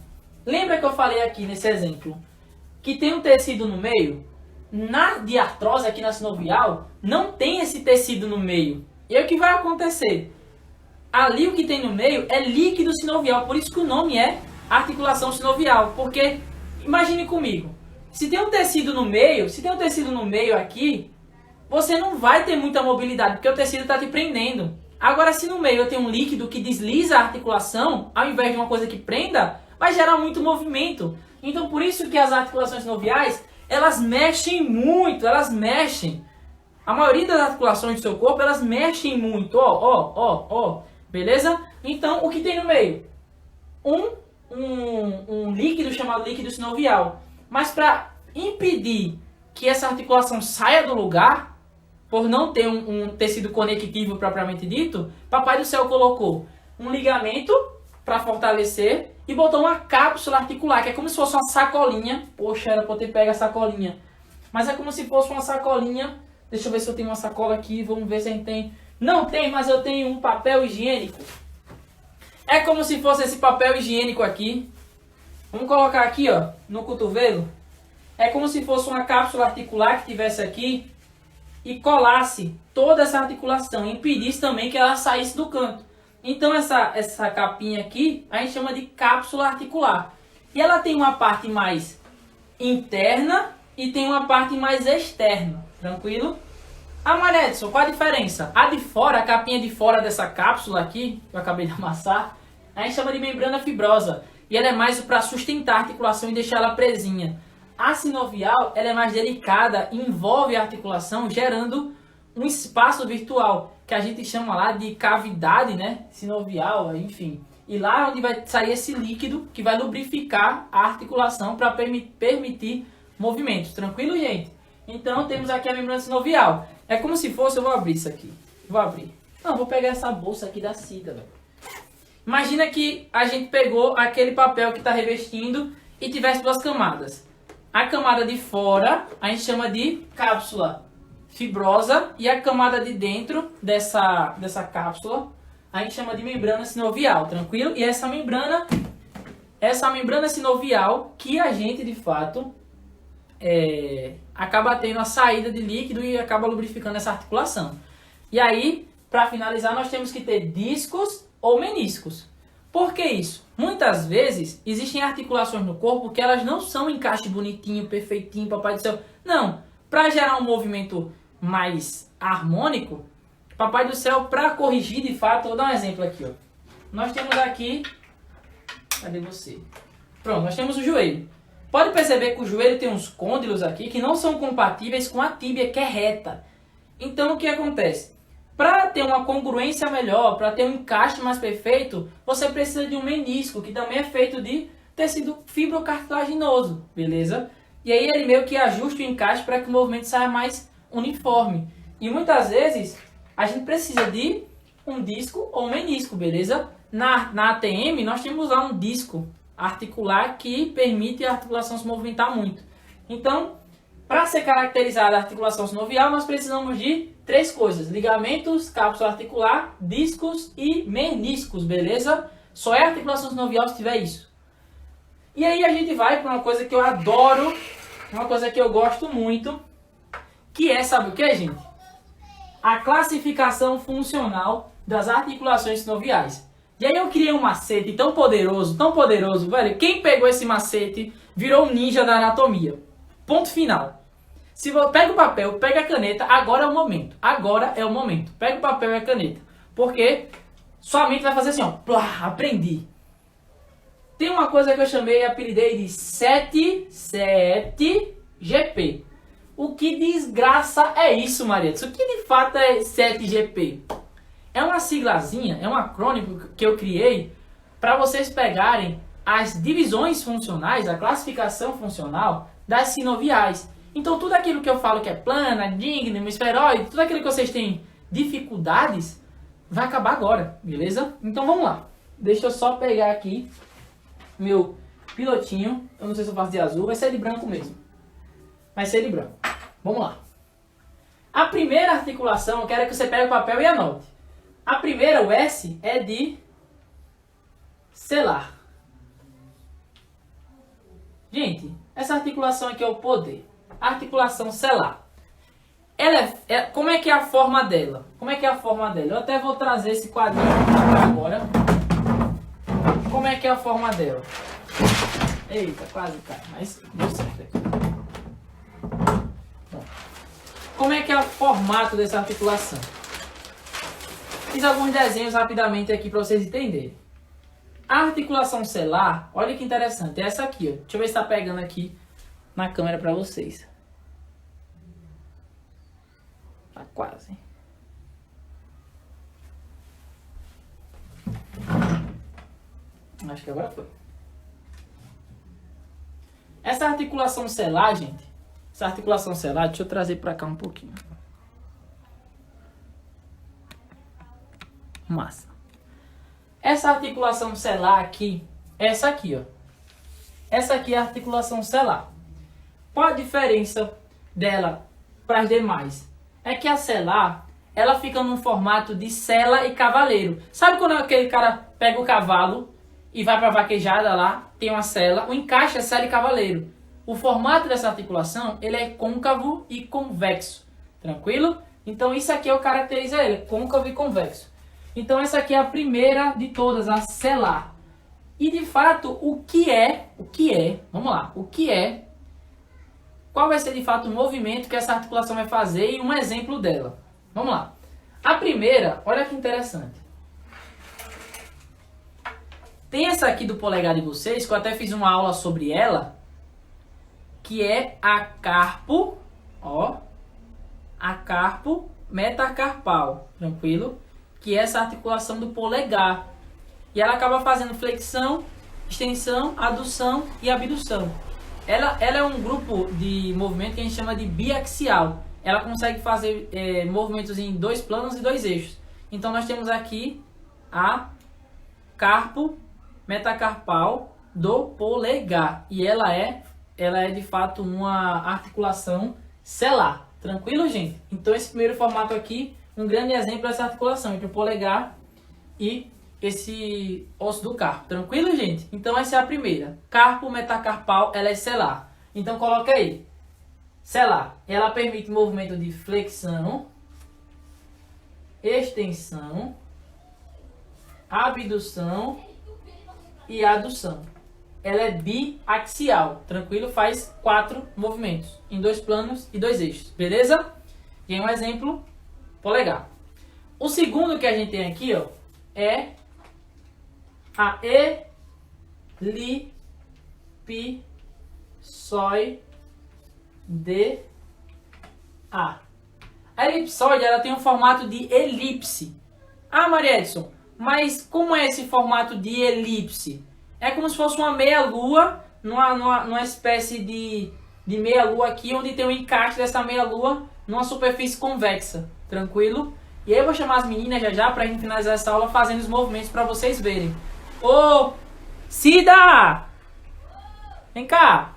lembra que eu falei aqui nesse exemplo que tem um tecido no meio? Na diartrose, aqui na sinovial, não tem esse tecido no meio. E aí o que vai acontecer? Ali o que tem no meio é líquido sinovial, por isso que o nome é articulação sinovial. Porque, imagine comigo, se tem um tecido no meio, aqui, você não vai ter muita mobilidade, porque o tecido está te prendendo. Agora, se no meio eu tenho um líquido que desliza a articulação, ao invés de uma coisa que prenda, vai gerar muito movimento. Então, por isso que as articulações sinoviais, elas mexem muito, elas mexem. A maioria das articulações do seu corpo, elas mexem muito, beleza? Então, o que tem no meio? Um líquido chamado líquido sinovial. Mas para impedir que essa articulação saia do lugar, por não ter um tecido conectivo propriamente dito, Papai do Céu colocou um ligamento para fortalecer e botou uma cápsula articular, que é como se fosse uma sacolinha. Poxa, era para eu ter pego a sacolinha. Mas é como se fosse uma sacolinha. Deixa eu ver se eu tenho uma sacola aqui, vamos ver se a gente tem. Não tem, mas eu tenho um papel higiênico. É como se fosse esse papel higiênico aqui. Vamos colocar aqui, ó, no cotovelo. É como se fosse uma cápsula articular que tivesse aqui e colasse toda essa articulação, impedisse também que ela saísse do canto. Então essa capinha aqui, a gente chama de cápsula articular. E ela tem uma parte mais interna e tem uma parte mais externa, tranquilo? Ah, mas Edson, qual a diferença? A de fora, a capinha de fora dessa cápsula aqui, que eu acabei de amassar, a gente chama de membrana fibrosa. E ela é mais para sustentar a articulação e deixar ela presinha. A sinovial, ela é mais delicada, envolve a articulação, gerando um espaço virtual, que a gente chama lá de cavidade, né? Sinovial, enfim. E lá é onde vai sair esse líquido que vai lubrificar a articulação para permitir movimentos. Tranquilo, gente? Então, temos aqui a membrana sinovial. É como se fosse, eu vou abrir isso aqui. Vou abrir. Não, vou pegar essa bolsa aqui da Cida, velho. Imagina que a gente pegou aquele papel que está revestindo e tivesse duas camadas. A camada de fora a gente chama de cápsula fibrosa e a camada de dentro dessa cápsula a gente chama de membrana sinovial, tranquilo? E essa membrana sinovial que a gente de fato acaba tendo a saída de líquido e acaba lubrificando essa articulação. E aí, para finalizar, nós temos que ter discos ou meniscos. Por que isso? Muitas vezes existem articulações no corpo que elas não são encaixe bonitinho, perfeitinho, Papai do Céu. Não, para gerar um movimento mais harmônico, Papai do Céu, para corrigir de fato, vou dar um exemplo aqui, ó. Nós temos aqui, cadê você? Pronto, nós temos o joelho. Pode perceber que o joelho tem uns côndilos aqui que não são compatíveis com a tíbia, que é reta. Então o que acontece? Para ter uma congruência melhor, para ter um encaixe mais perfeito, você precisa de um menisco, que também é feito de tecido fibrocartilaginoso, beleza? E aí ele meio que ajusta o encaixe para que o movimento saia mais uniforme. E muitas vezes a gente precisa de um disco ou um menisco, beleza? Na ATM nós temos lá um disco articular que permite a articulação se movimentar muito. Então, para ser caracterizada a articulação sinovial, nós precisamos de 3 coisas: ligamentos, cápsula articular, discos e meniscos, beleza? Só é articulação sinovial se tiver isso. E aí a gente vai para uma coisa que eu adoro, uma coisa que eu gosto muito, que é, sabe o que, gente? A classificação funcional das articulações sinoviais. E aí eu criei um macete tão poderoso, velho. Quem pegou esse macete virou um ninja da anatomia. Ponto final. Se você pega o papel, pega a caneta, agora é o momento. Agora é o momento. Pega o papel e a caneta. Porque sua mente vai fazer assim, ó, plá, aprendi. Tem uma coisa que eu chamei, apelidei de 7GP. O que desgraça é isso, Maria? O que de fato é 7GP? É uma siglazinha, é um acrônimo que eu criei para vocês pegarem as divisões funcionais, a classificação funcional das sinoviais. Então tudo aquilo que eu falo que é plana, digna, esferoide, tudo aquilo que vocês têm dificuldades, vai acabar agora, beleza? Então vamos lá. Deixa eu só pegar aqui meu pilotinho. Eu não sei se eu faço de azul, vai ser de branco mesmo. Vai ser de branco. Vamos lá. A primeira articulação, eu quero que você pegue o papel e anote. A primeira, o S, é de selar. Gente, essa articulação aqui é o poder. Articulação selar. Ela como é que é a forma dela? Como é que é a forma dela? Eu até vou trazer esse quadrinho para cá agora. Como é que é a forma dela? Eita, quase cai, mas deu certo aqui. Bom, como é que é o formato dessa articulação? Fiz alguns desenhos rapidamente aqui para vocês entenderem. A articulação selar, olha que interessante, é essa aqui, ó. Deixa eu ver se está pegando aqui na câmera para vocês. Tá quase. Acho que agora foi. Essa articulação selar, gente, essa articulação selar, deixa eu trazer para cá um pouquinho. Massa. Essa articulação selar aqui, essa aqui, ó. Essa aqui é a articulação selar. Qual a diferença dela para as demais? É que a selar, ela fica num formato de sela e cavaleiro. Sabe quando aquele cara pega o cavalo e vai para a vaquejada lá, tem uma sela, o encaixe é sela e cavaleiro. O formato dessa articulação, ele é côncavo e convexo. Tranquilo? Então isso aqui é o que caracteriza ele, côncavo e convexo. Então essa aqui é a primeira de todas, a selar. E de fato, qual vai ser de fato o movimento que essa articulação vai fazer e um exemplo dela. Vamos lá. A primeira, olha que interessante. Tem essa aqui do polegar de vocês, que eu até fiz uma aula sobre ela, que é a carpo, ó, a carpo metacarpal, tranquilo? Que é essa articulação do polegar. E ela acaba fazendo flexão, extensão, adução e abdução. Ela é um grupo de movimento que a gente chama de biaxial. Ela consegue fazer movimentos em 2 planos e 2 eixos. Então nós temos aqui a carpo metacarpal do polegar. E ela é de fato uma articulação selar. Tranquilo, gente? Então esse primeiro formato aqui, um grande exemplo dessa articulação entre o polegar e esse osso do carpo. Tranquilo, gente? Então essa é a primeira. Carpo metacarpal, ela é selar. Então coloca aí. Selar. Ela permite movimento de flexão, extensão, abdução e adução. Ela é biaxial. Tranquilo? Faz 4 movimentos em 2 planos e 2 eixos. Beleza? E um exemplo, polegar. O segundo que a gente tem aqui, ó, é a elipsoide A. A elipsoide, ela tem um formato de elipse. Ah, Maria Edson, mas como é esse formato de elipse? É como se fosse uma meia-lua, numa espécie de meia-lua aqui, onde tem um encaixe dessa meia-lua numa superfície convexa. Tranquilo? E aí eu vou chamar as meninas já pra gente finalizar essa aula fazendo os movimentos para vocês verem. Ô, Cida! Vem cá!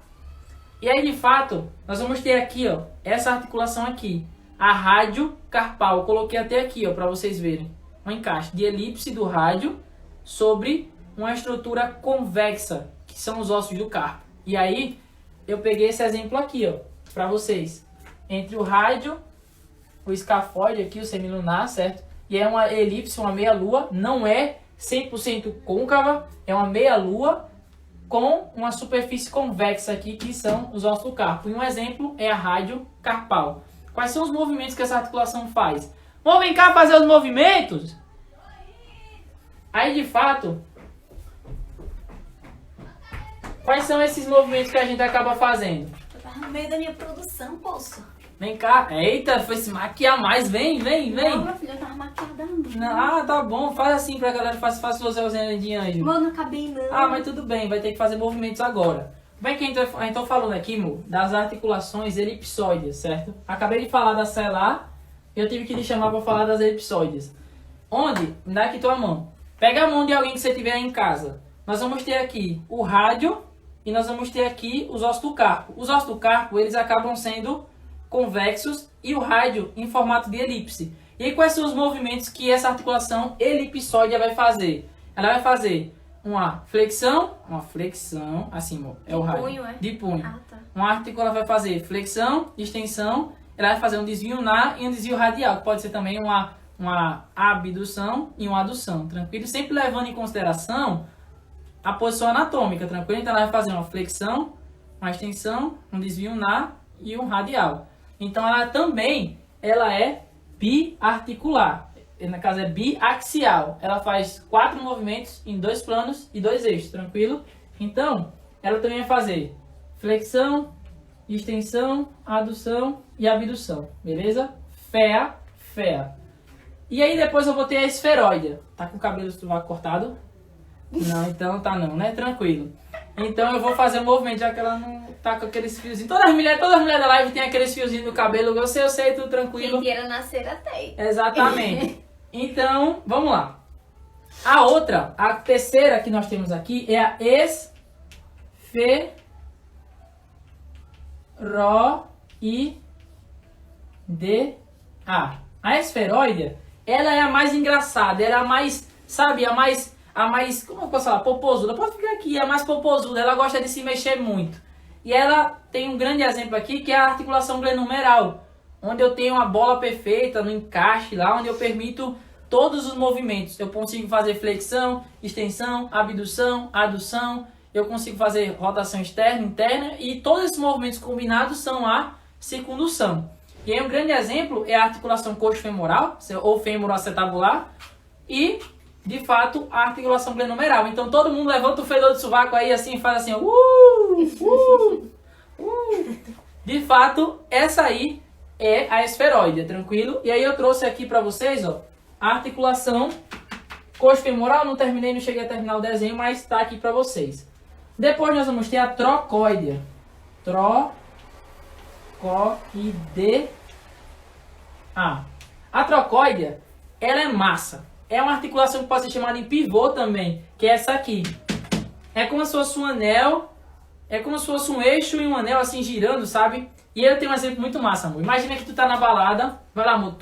E aí, de fato, nós vamos ter aqui, ó, essa articulação aqui. A rádio carpal. Eu coloquei até aqui, ó, para vocês verem. Um encaixe de elipse do rádio sobre uma estrutura convexa, que são os ossos do carpo. E aí, eu peguei esse exemplo aqui, ó, para vocês. Entre o rádio, o escafoide aqui, o semilunar, certo? E é uma elipse, uma meia-lua, não é 100% côncava, é uma meia-lua com uma superfície convexa aqui, que são os ossos do carpo. E um exemplo é a rádio carpal. Quais são os movimentos que essa articulação faz? Vamos vem cá fazer os movimentos? Aí, de fato, quais são esses movimentos que a gente acaba fazendo? Eu tava no meio da minha produção, poço. Vem cá. Eita, foi se maquiar mais. Vem. Não, meu filho, eu tava maquiada. Não, tá bom. Faz assim pra galera. Faz você usando de anjo. Mano, não acabei não. Ah, mas tudo bem. Vai ter que fazer movimentos agora. Bem que a gente tá falando aqui, Mo, das articulações elipsóides, certo? Acabei de falar da celular. Eu tive que te chamar pra falar das elipsóides. Onde? Me dá aqui tua mão. Pega a mão de alguém que você tiver em casa. Nós vamos ter aqui o rádio e nós vamos ter aqui os ossos do carpo. Os ossos do carpo, eles acabam sendo convexos e o rádio em formato de elipse. E aí, quais são os movimentos que essa articulação elipsóide vai fazer? Ela vai fazer uma flexão, assim, é o rádio. Punho, é? De punho. Ah, tá. Uma articulação vai fazer flexão, extensão, ela vai fazer um desvio na e um desvio radial, que pode ser também uma abdução e uma adução, tranquilo? Sempre levando em consideração a posição anatômica, tranquilo? Então ela vai fazer uma flexão, uma extensão, um desvio na e um radial. Então ela é biarticular. No caso é biaxial. Ela faz 4 movimentos em 2 planos e 2 eixos, tranquilo? Então, ela também vai fazer flexão, extensão, adução e abdução, beleza? Fea. E aí depois eu vou ter a esferoide. Tá com o cabelo cortado? Não, então tá não, né? Tranquilo. Então eu vou fazer um movimento, já que ela não tá com aqueles fiozinhos. Todas as mulheres da live tem aqueles fiozinhos no cabelo. Eu sei, tudo tranquilo. Quem queira nascer até. Exatamente. Então, vamos lá. A terceira que nós temos aqui é a esferoide. A esferoide, ela é a mais engraçada, ela é a mais, sabe, a mais, como eu posso falar, popozuda. Pode ficar aqui, é a mais popozuda, ela gosta de se mexer muito. E ela tem um grande exemplo aqui, que é a articulação glenumeral, onde eu tenho uma bola perfeita no encaixe lá, onde eu permito todos os movimentos. Eu consigo fazer flexão, extensão, abdução, adução, eu consigo fazer rotação externa, interna, e todos esses movimentos combinados são a circundução. E aí um grande exemplo é a articulação coxo-femoral, ou fêmuro-acetabular, e, de fato, a articulação glenumeral. Então todo mundo levanta o fedor de sovaco aí assim e faz assim, ó, De fato, essa aí é a esferoide, tranquilo? E aí eu trouxe aqui pra vocês, ó, a articulação coxo-femoral. Não cheguei a terminar o desenho, mas tá aqui pra vocês. Depois nós vamos ter a trocoide. A trocoide, ela é massa. É uma articulação que pode ser chamada de pivô também, que é essa aqui. É como se fosse um anel, é como se fosse um eixo e um anel assim girando, sabe? E ele tem um exemplo muito massa, amor. Imagina que tu tá na balada, vai lá, amor,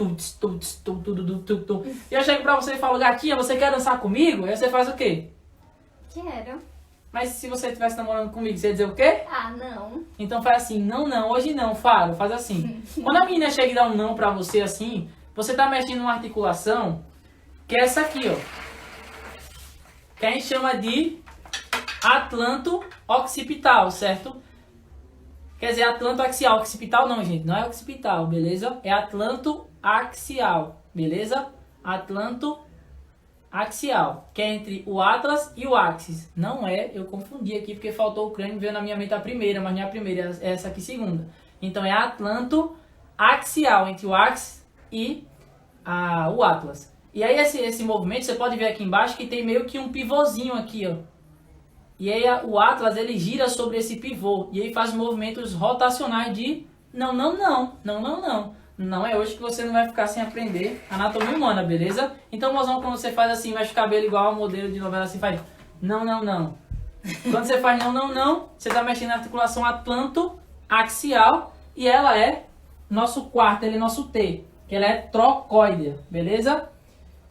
e eu chego pra você e falo, gatinha, você quer dançar comigo? Aí você faz o quê? Quero. Mas se você estivesse namorando comigo, você ia dizer o quê? Ah, não. Então faz assim, não, hoje não, Faro, faz assim. Quando a menina chega e dá um não pra você assim, você tá mexendo numa articulação, que é essa aqui, ó. Que a gente chama de atlanto-occipital, certo? Quer dizer, atlanto-axial. Occipital não, gente, não é occipital, beleza? É atlanto-axial, beleza? Atlanto-axial, que é entre o atlas e o axis. Não é, eu confundi aqui porque faltou o crânio, veio na minha mente a primeira, mas não é a primeira, é essa aqui segunda. Então é atlanto-axial, entre o axis e o atlas. E aí esse movimento, você pode ver aqui embaixo que tem meio que um pivôzinho aqui, ó. E aí o atlas, ele gira sobre esse pivô. E aí faz movimentos rotacionais de não. Não é hoje que você não vai ficar sem aprender anatomia humana, beleza? Então, mozão, quando você faz assim, mexe o cabelo igual ao modelo de novela, assim, faz não. Quando você faz não, você tá mexendo na articulação atlanto-axial. E ela é nosso quarto, ele é nosso T. Que ela é trocoide, beleza?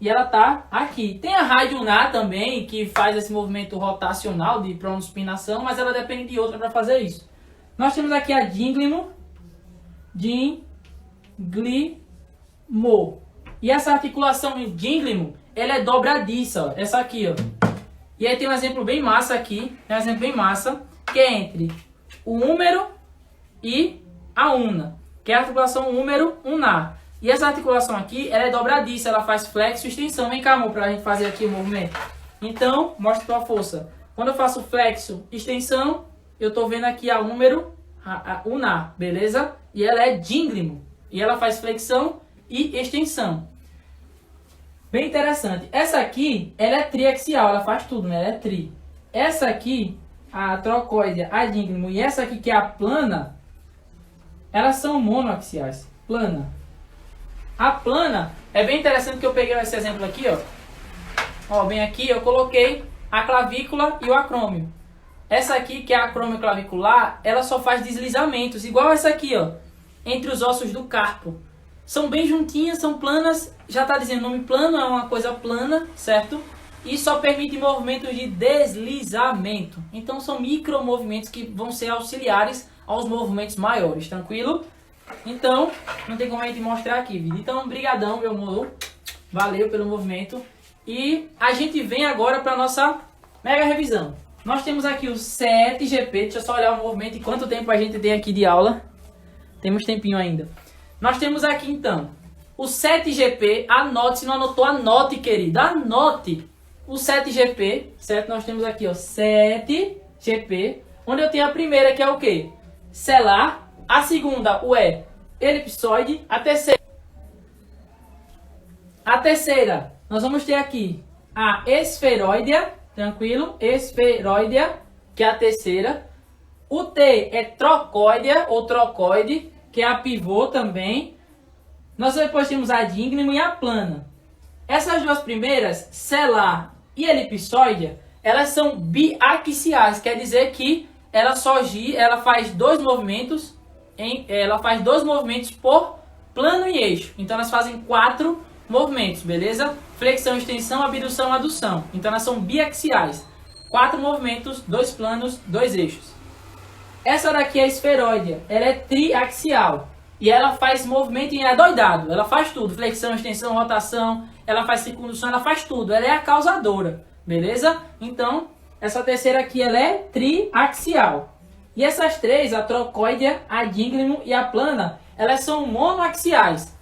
E ela tá aqui. Tem a radionar também, que faz esse movimento rotacional de pronospinação, mas ela depende de outra para fazer isso. Nós temos aqui a dínglimo. E essa articulação dínglimo, ela é dobradiça, ó. Essa aqui, ó. E aí tem um exemplo bem massa aqui, que é entre o húmero e a una, que é a articulação húmero-unar. E essa articulação aqui, ela é dobradiça, ela faz flexo e extensão. Vem cá, amor, pra gente fazer aqui o movimento. Então, mostra tua força. Quando eu faço flexo e extensão, eu tô vendo aqui a húmero ulnar, beleza? E ela é dínglimo. E ela faz flexão e extensão. Bem interessante. Essa aqui, ela é triaxial, ela faz tudo, né? Ela é tri. Essa aqui, a trocoide, a dínglimo, e essa aqui que é a plana, elas são monoaxiais. Plana. A plana é bem interessante que eu peguei esse exemplo aqui, ó. Ó, bem aqui eu coloquei a clavícula e o acrômio. Essa aqui, que é a acrômio clavicular, ela só faz deslizamentos, igual essa aqui, ó, entre os ossos do carpo. São bem juntinhas, são planas, já está dizendo, o nome plano é uma coisa plana, certo? E só permite movimentos de deslizamento. Então são micromovimentos que vão ser auxiliares aos movimentos maiores, tranquilo? Então, não tem como a gente mostrar aqui, vídeo. Então, brigadão, meu amor. Valeu pelo movimento. E a gente vem agora para nossa mega revisão. Nós temos aqui o 7GP. Deixa eu só olhar o movimento e quanto tempo a gente tem aqui de aula. Temos tempinho ainda. Nós temos aqui, então, o 7GP. Anote, se não anotou, anote, querido. Anote o 7GP, certo? Nós temos aqui, ó, 7GP. Onde eu tenho a primeira, que é o quê? Selar. A segunda, o elipsoide. A terceira, nós vamos ter aqui a esferoidea, tranquilo? Esferoidea, que é a terceira. O T é trocoidea ou trocoide, que é a pivô também. Nós depois temos a dínglimo e a plana. Essas duas primeiras, selar e elipsoidea, elas são biaxiais, quer dizer que ela faz dois movimentos. Ela faz dois movimentos por plano e eixo. Então elas fazem 4 movimentos, beleza? Flexão, extensão, abdução, adução. Então elas são biaxiais. 4 movimentos, 2 planos, 2 eixos. Essa daqui é a esferoidea. Ela é triaxial. E ela faz movimento em adoidado. Ela faz tudo. Flexão, extensão, rotação. Ela faz circundução, ela faz tudo. Ela é a causadora, beleza? Então, essa terceira aqui ela é triaxial. E essas três, a trocoidea, a dínglimo e a plana, elas são monoaxiais.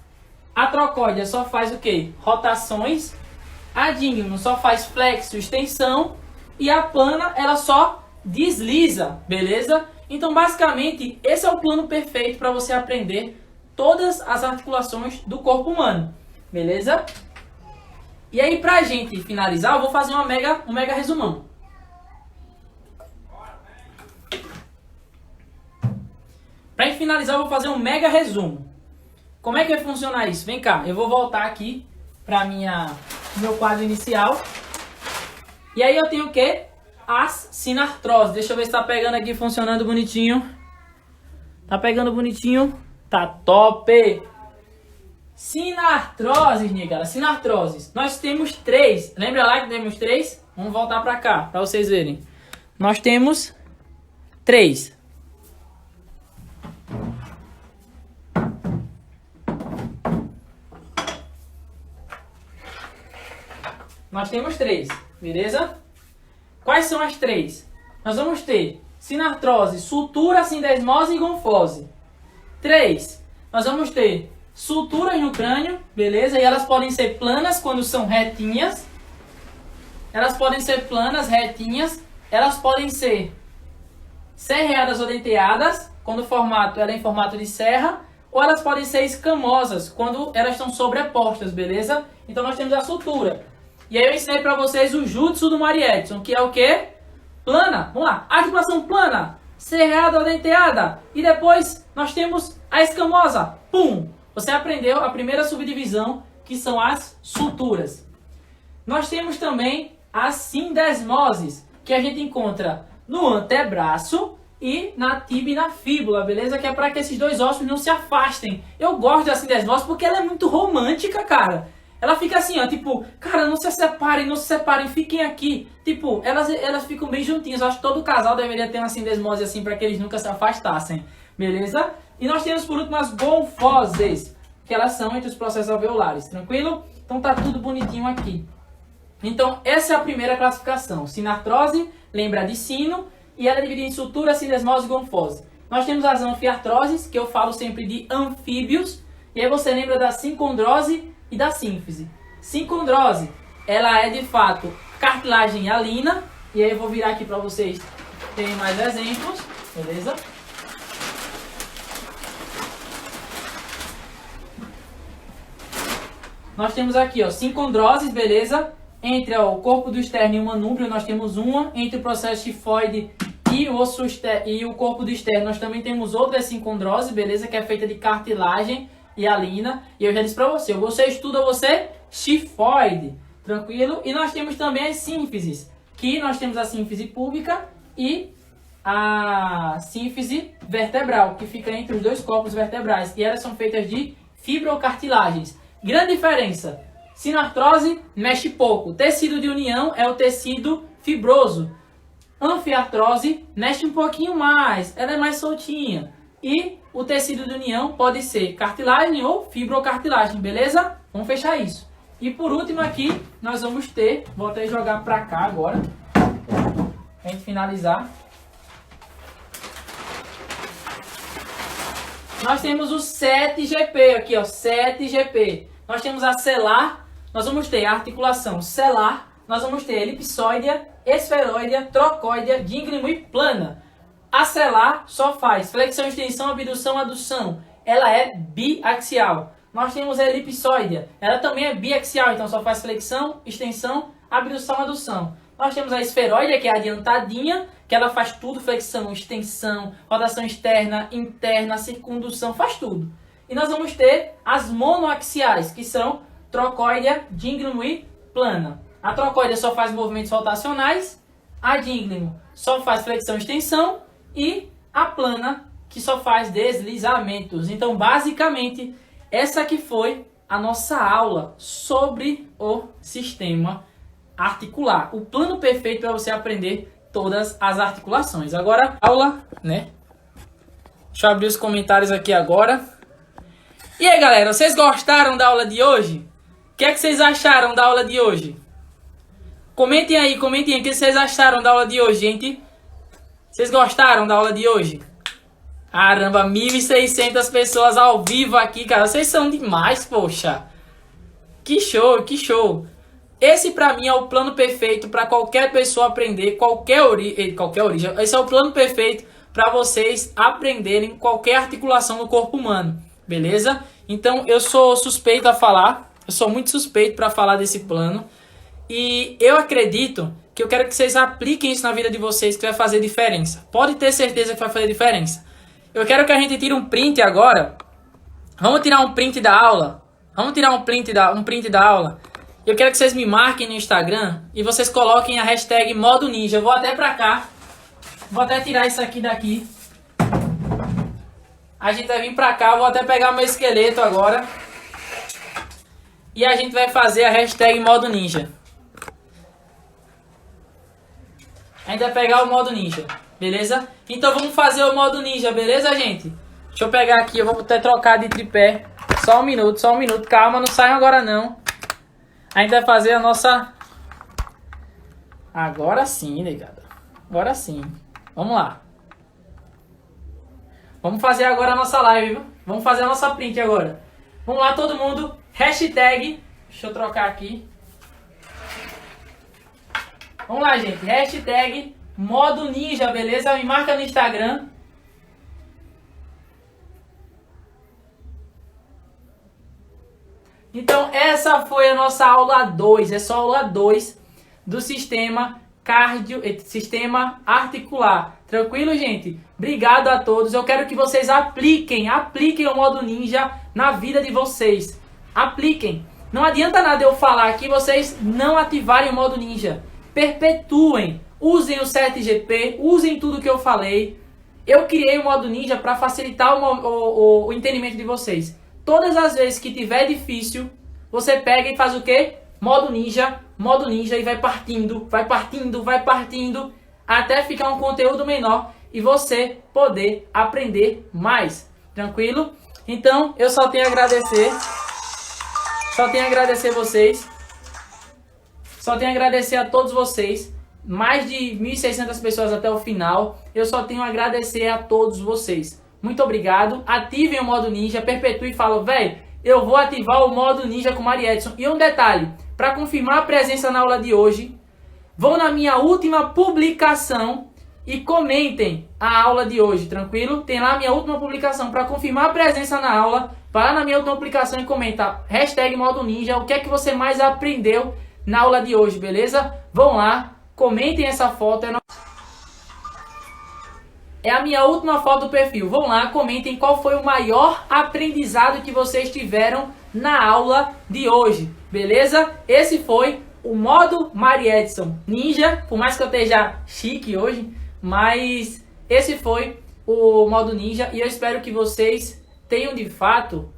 A trocoidea só faz o quê? Rotações. A dínglimo só faz flexo, extensão. E a plana, ela só desliza, beleza? Então, basicamente, esse é o plano perfeito para você aprender todas as articulações do corpo humano, beleza? E aí, pra gente finalizar, eu vou fazer um mega resumão. Para gente finalizar, eu vou fazer um mega resumo. Como é que vai funcionar isso? Vem cá, eu vou voltar aqui para meu quadro inicial. E aí eu tenho o quê? As sinartroses. Deixa eu ver se tá pegando aqui, funcionando bonitinho. Tá pegando bonitinho? Tá top! Sinartroses, nega. Sinartroses. Nós temos 3. Lembra lá que temos 3? Vamos voltar para cá, para vocês verem. Nós temos 3. Nós temos 3, beleza? Quais são as 3? Nós vamos ter sinartrose, sutura, sindesmose e gonfose. 3. Nós vamos ter suturas no crânio, beleza? E elas podem ser planas quando são retinhas. Elas podem ser planas, retinhas. Elas podem ser serreadas ou denteadas, quando o formato ela é em formato de serra. Ou elas podem ser escamosas, quando elas estão sobrepostas, beleza? Então nós temos a sutura. E aí eu ensinei para vocês o jutsu do Mari Edson, que é o quê? Plana. Vamos lá. Articulação plana, serrada ou denteada. E depois nós temos a escamosa. Pum! Você aprendeu a primeira subdivisão, que são as suturas. Nós temos também as sindesmoses, que a gente encontra no antebraço e na tíbia e na fíbula, beleza? Que é para que esses dois ossos não se afastem. Eu gosto da sindesmose porque ela é muito romântica, cara. Ela fica assim, ó, tipo, cara, não se separem, fiquem aqui. Tipo, elas ficam bem juntinhas. Eu acho que todo casal deveria ter uma sindesmose assim para que eles nunca se afastassem, beleza? E nós temos por último as gonfoses, que elas são entre os processos alveolares, tranquilo? Então tá tudo bonitinho aqui. Então essa é a primeira classificação. Sinartrose, lembra de sino, e ela é dividida em sutura, sindesmose e gonfose. Nós temos as anfiartroses, que eu falo sempre de anfíbios, E aí você lembra da sincondrose e da sínfise. Sincondrose, ela é de fato cartilagem hialina. E aí eu vou virar aqui para vocês terem mais exemplos, beleza? Nós temos aqui, ó, sincondroses, beleza? Entre ó, o corpo do externo e o manúbrio nós temos uma. Entre o processo tifoide e o osso e o corpo do externo nós também temos outra sincondrose, beleza? Que é feita de cartilagem hialina. E eu já disse pra você estuda tifoide, tranquilo? E nós temos também as sínfises, que nós temos a sínfise púbica e a sínfise vertebral, que fica entre os dois corpos vertebrais. E elas são feitas de fibrocartilagens. Grande diferença. Sinartrose mexe pouco. Tecido de união é o tecido fibroso. Anfiartrose mexe um pouquinho mais. Ela é mais soltinha. E o tecido de união pode ser cartilagem ou fibrocartilagem, beleza? Vamos fechar isso. E por último aqui, nós vamos ter... Vou até jogar pra cá agora. Pra gente finalizar. Nós temos o 7GP aqui, ó. 7GP. Nós temos a celar, nós vamos ter a articulação celar, nós vamos ter elipsóidea, esferóidea, trocóidea, díngrimo e plana. A celar só faz flexão, extensão, abdução, adução. Ela é biaxial. Nós temos a elipsóidea, ela também é biaxial, então só faz flexão, extensão, abdução, adução. Nós temos a esferóidea, que é adiantadinha, que ela faz tudo, flexão, extensão, rotação externa, interna, circundução, faz tudo. E nós vamos ter as monoaxiais, que são trocóidea, díngrimo e plana. A trocóidea só faz movimentos rotacionais, a díngrimo só faz flexão e extensão, e a plana, que só faz deslizamentos. Então, basicamente, essa aqui foi a nossa aula sobre o sistema articular. O plano perfeito para você aprender todas as articulações. Agora, aula, né? Deixa eu abrir os comentários aqui agora. E aí, galera, vocês gostaram da aula de hoje? O que é que vocês acharam da aula de hoje? Comentem aí o que vocês acharam da aula de hoje, gente. Vocês gostaram da aula de hoje? Caramba, 1.600 pessoas ao vivo aqui, cara. Vocês são demais, poxa. Que show, que show. Esse pra mim é o plano perfeito para qualquer pessoa aprender qualquer origem. Esse é o plano perfeito para vocês aprenderem qualquer articulação do corpo humano. Beleza? Então eu sou suspeito a falar, eu sou muito suspeito para falar desse plano. E eu acredito que eu quero que vocês apliquem isso na vida de vocês, que vai fazer diferença. Pode ter certeza que vai fazer diferença. Eu quero que a gente tire um print agora. Vamos tirar um print da aula. Vamos tirar um print da aula. Eu quero que vocês me marquem no Instagram e vocês coloquem a hashtag Modo Ninja. Eu vou até pra cá. Vou até tirar isso aqui daqui. A gente vai vir pra cá, vou até pegar meu esqueleto agora. E a gente vai fazer a hashtag Modo Ninja. A gente vai pegar o Modo Ninja, beleza? Então vamos fazer o Modo Ninja, beleza, gente? Deixa eu pegar aqui, eu vou até trocar de tripé. Só um minuto, calma, não saiam agora não. A gente vai fazer a nossa... Agora sim, negada. Agora sim. Vamos lá. Vamos fazer agora a nossa live, viu? Vamos fazer a nossa print agora. Vamos lá, todo mundo. Hashtag. Deixa eu trocar aqui. Vamos lá, gente. Hashtag Modo Ninja, beleza? Me marca no Instagram. Então, essa foi a nossa aula 2. Essa é a aula 2 do sistema articular. Tranquilo, gente? Obrigado a todos. Eu quero que vocês apliquem o Modo Ninja na vida de vocês. Apliquem. Não adianta nada eu falar aqui vocês não ativarem o Modo Ninja. Perpetuem. Usem o 7GP, usem tudo que eu falei. Eu criei o Modo Ninja para facilitar o entendimento de vocês. Todas as vezes que tiver difícil, você pega e faz o quê? Modo Ninja e vai partindo, até ficar um conteúdo menor e você poder aprender mais. Tranquilo? Então, eu só tenho a agradecer. Só tenho a agradecer vocês. Só tenho a agradecer a todos vocês. Mais de 1.600 pessoas até o final. Eu só tenho a agradecer a todos vocês. Muito obrigado. Ativem o Modo Ninja, perpetue e falam, velho, eu vou ativar o modo ninja com Mari Edson. E um detalhe, para confirmar a presença na aula de hoje, vão na minha última publicação e comentem a aula de hoje, tranquilo? Tem lá a minha última publicação. Para confirmar a presença na aula, vai lá na minha última publicação e comenta hashtag modo ninja, o que é que você mais aprendeu na aula de hoje, beleza? Vão lá, comentem essa foto. É a minha última foto do perfil. Vão lá, comentem qual foi o maior aprendizado que vocês tiveram na aula de hoje, beleza? Esse foi o modo Mari Edson Ninja, por mais que eu esteja chique hoje, mas esse foi o modo Ninja e eu espero que vocês tenham de fato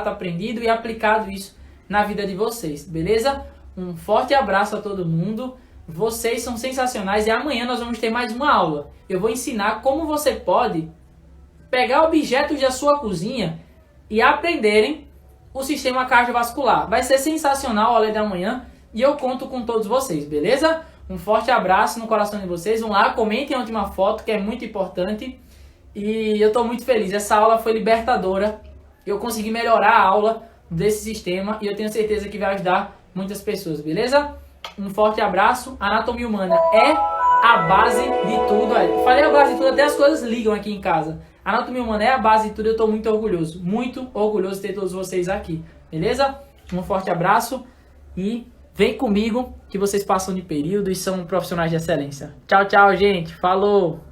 aprendido e aplicado isso na vida de vocês, beleza? Um forte abraço a todo mundo. Vocês são sensacionais e amanhã nós vamos ter mais uma aula. Eu vou ensinar como você pode pegar objetos da sua cozinha e aprenderem o sistema cardiovascular. Vai ser sensacional a aula da manhã e eu conto com todos vocês, beleza? Um forte abraço no coração de vocês. Vão lá, comentem a última foto que é muito importante e eu estou muito feliz. Essa aula foi libertadora. Eu consegui melhorar a aula desse sistema e eu tenho certeza que vai ajudar muitas pessoas, beleza? Um forte abraço. A anatomia humana é a base de tudo. Falei a base de tudo, até as coisas ligam aqui em casa. A anatomia humana é a base de tudo. Eu estou muito orgulhoso de ter todos vocês aqui, beleza? Um forte abraço e vem comigo que vocês passam de período e são profissionais de excelência. Tchau, tchau, gente. Falou!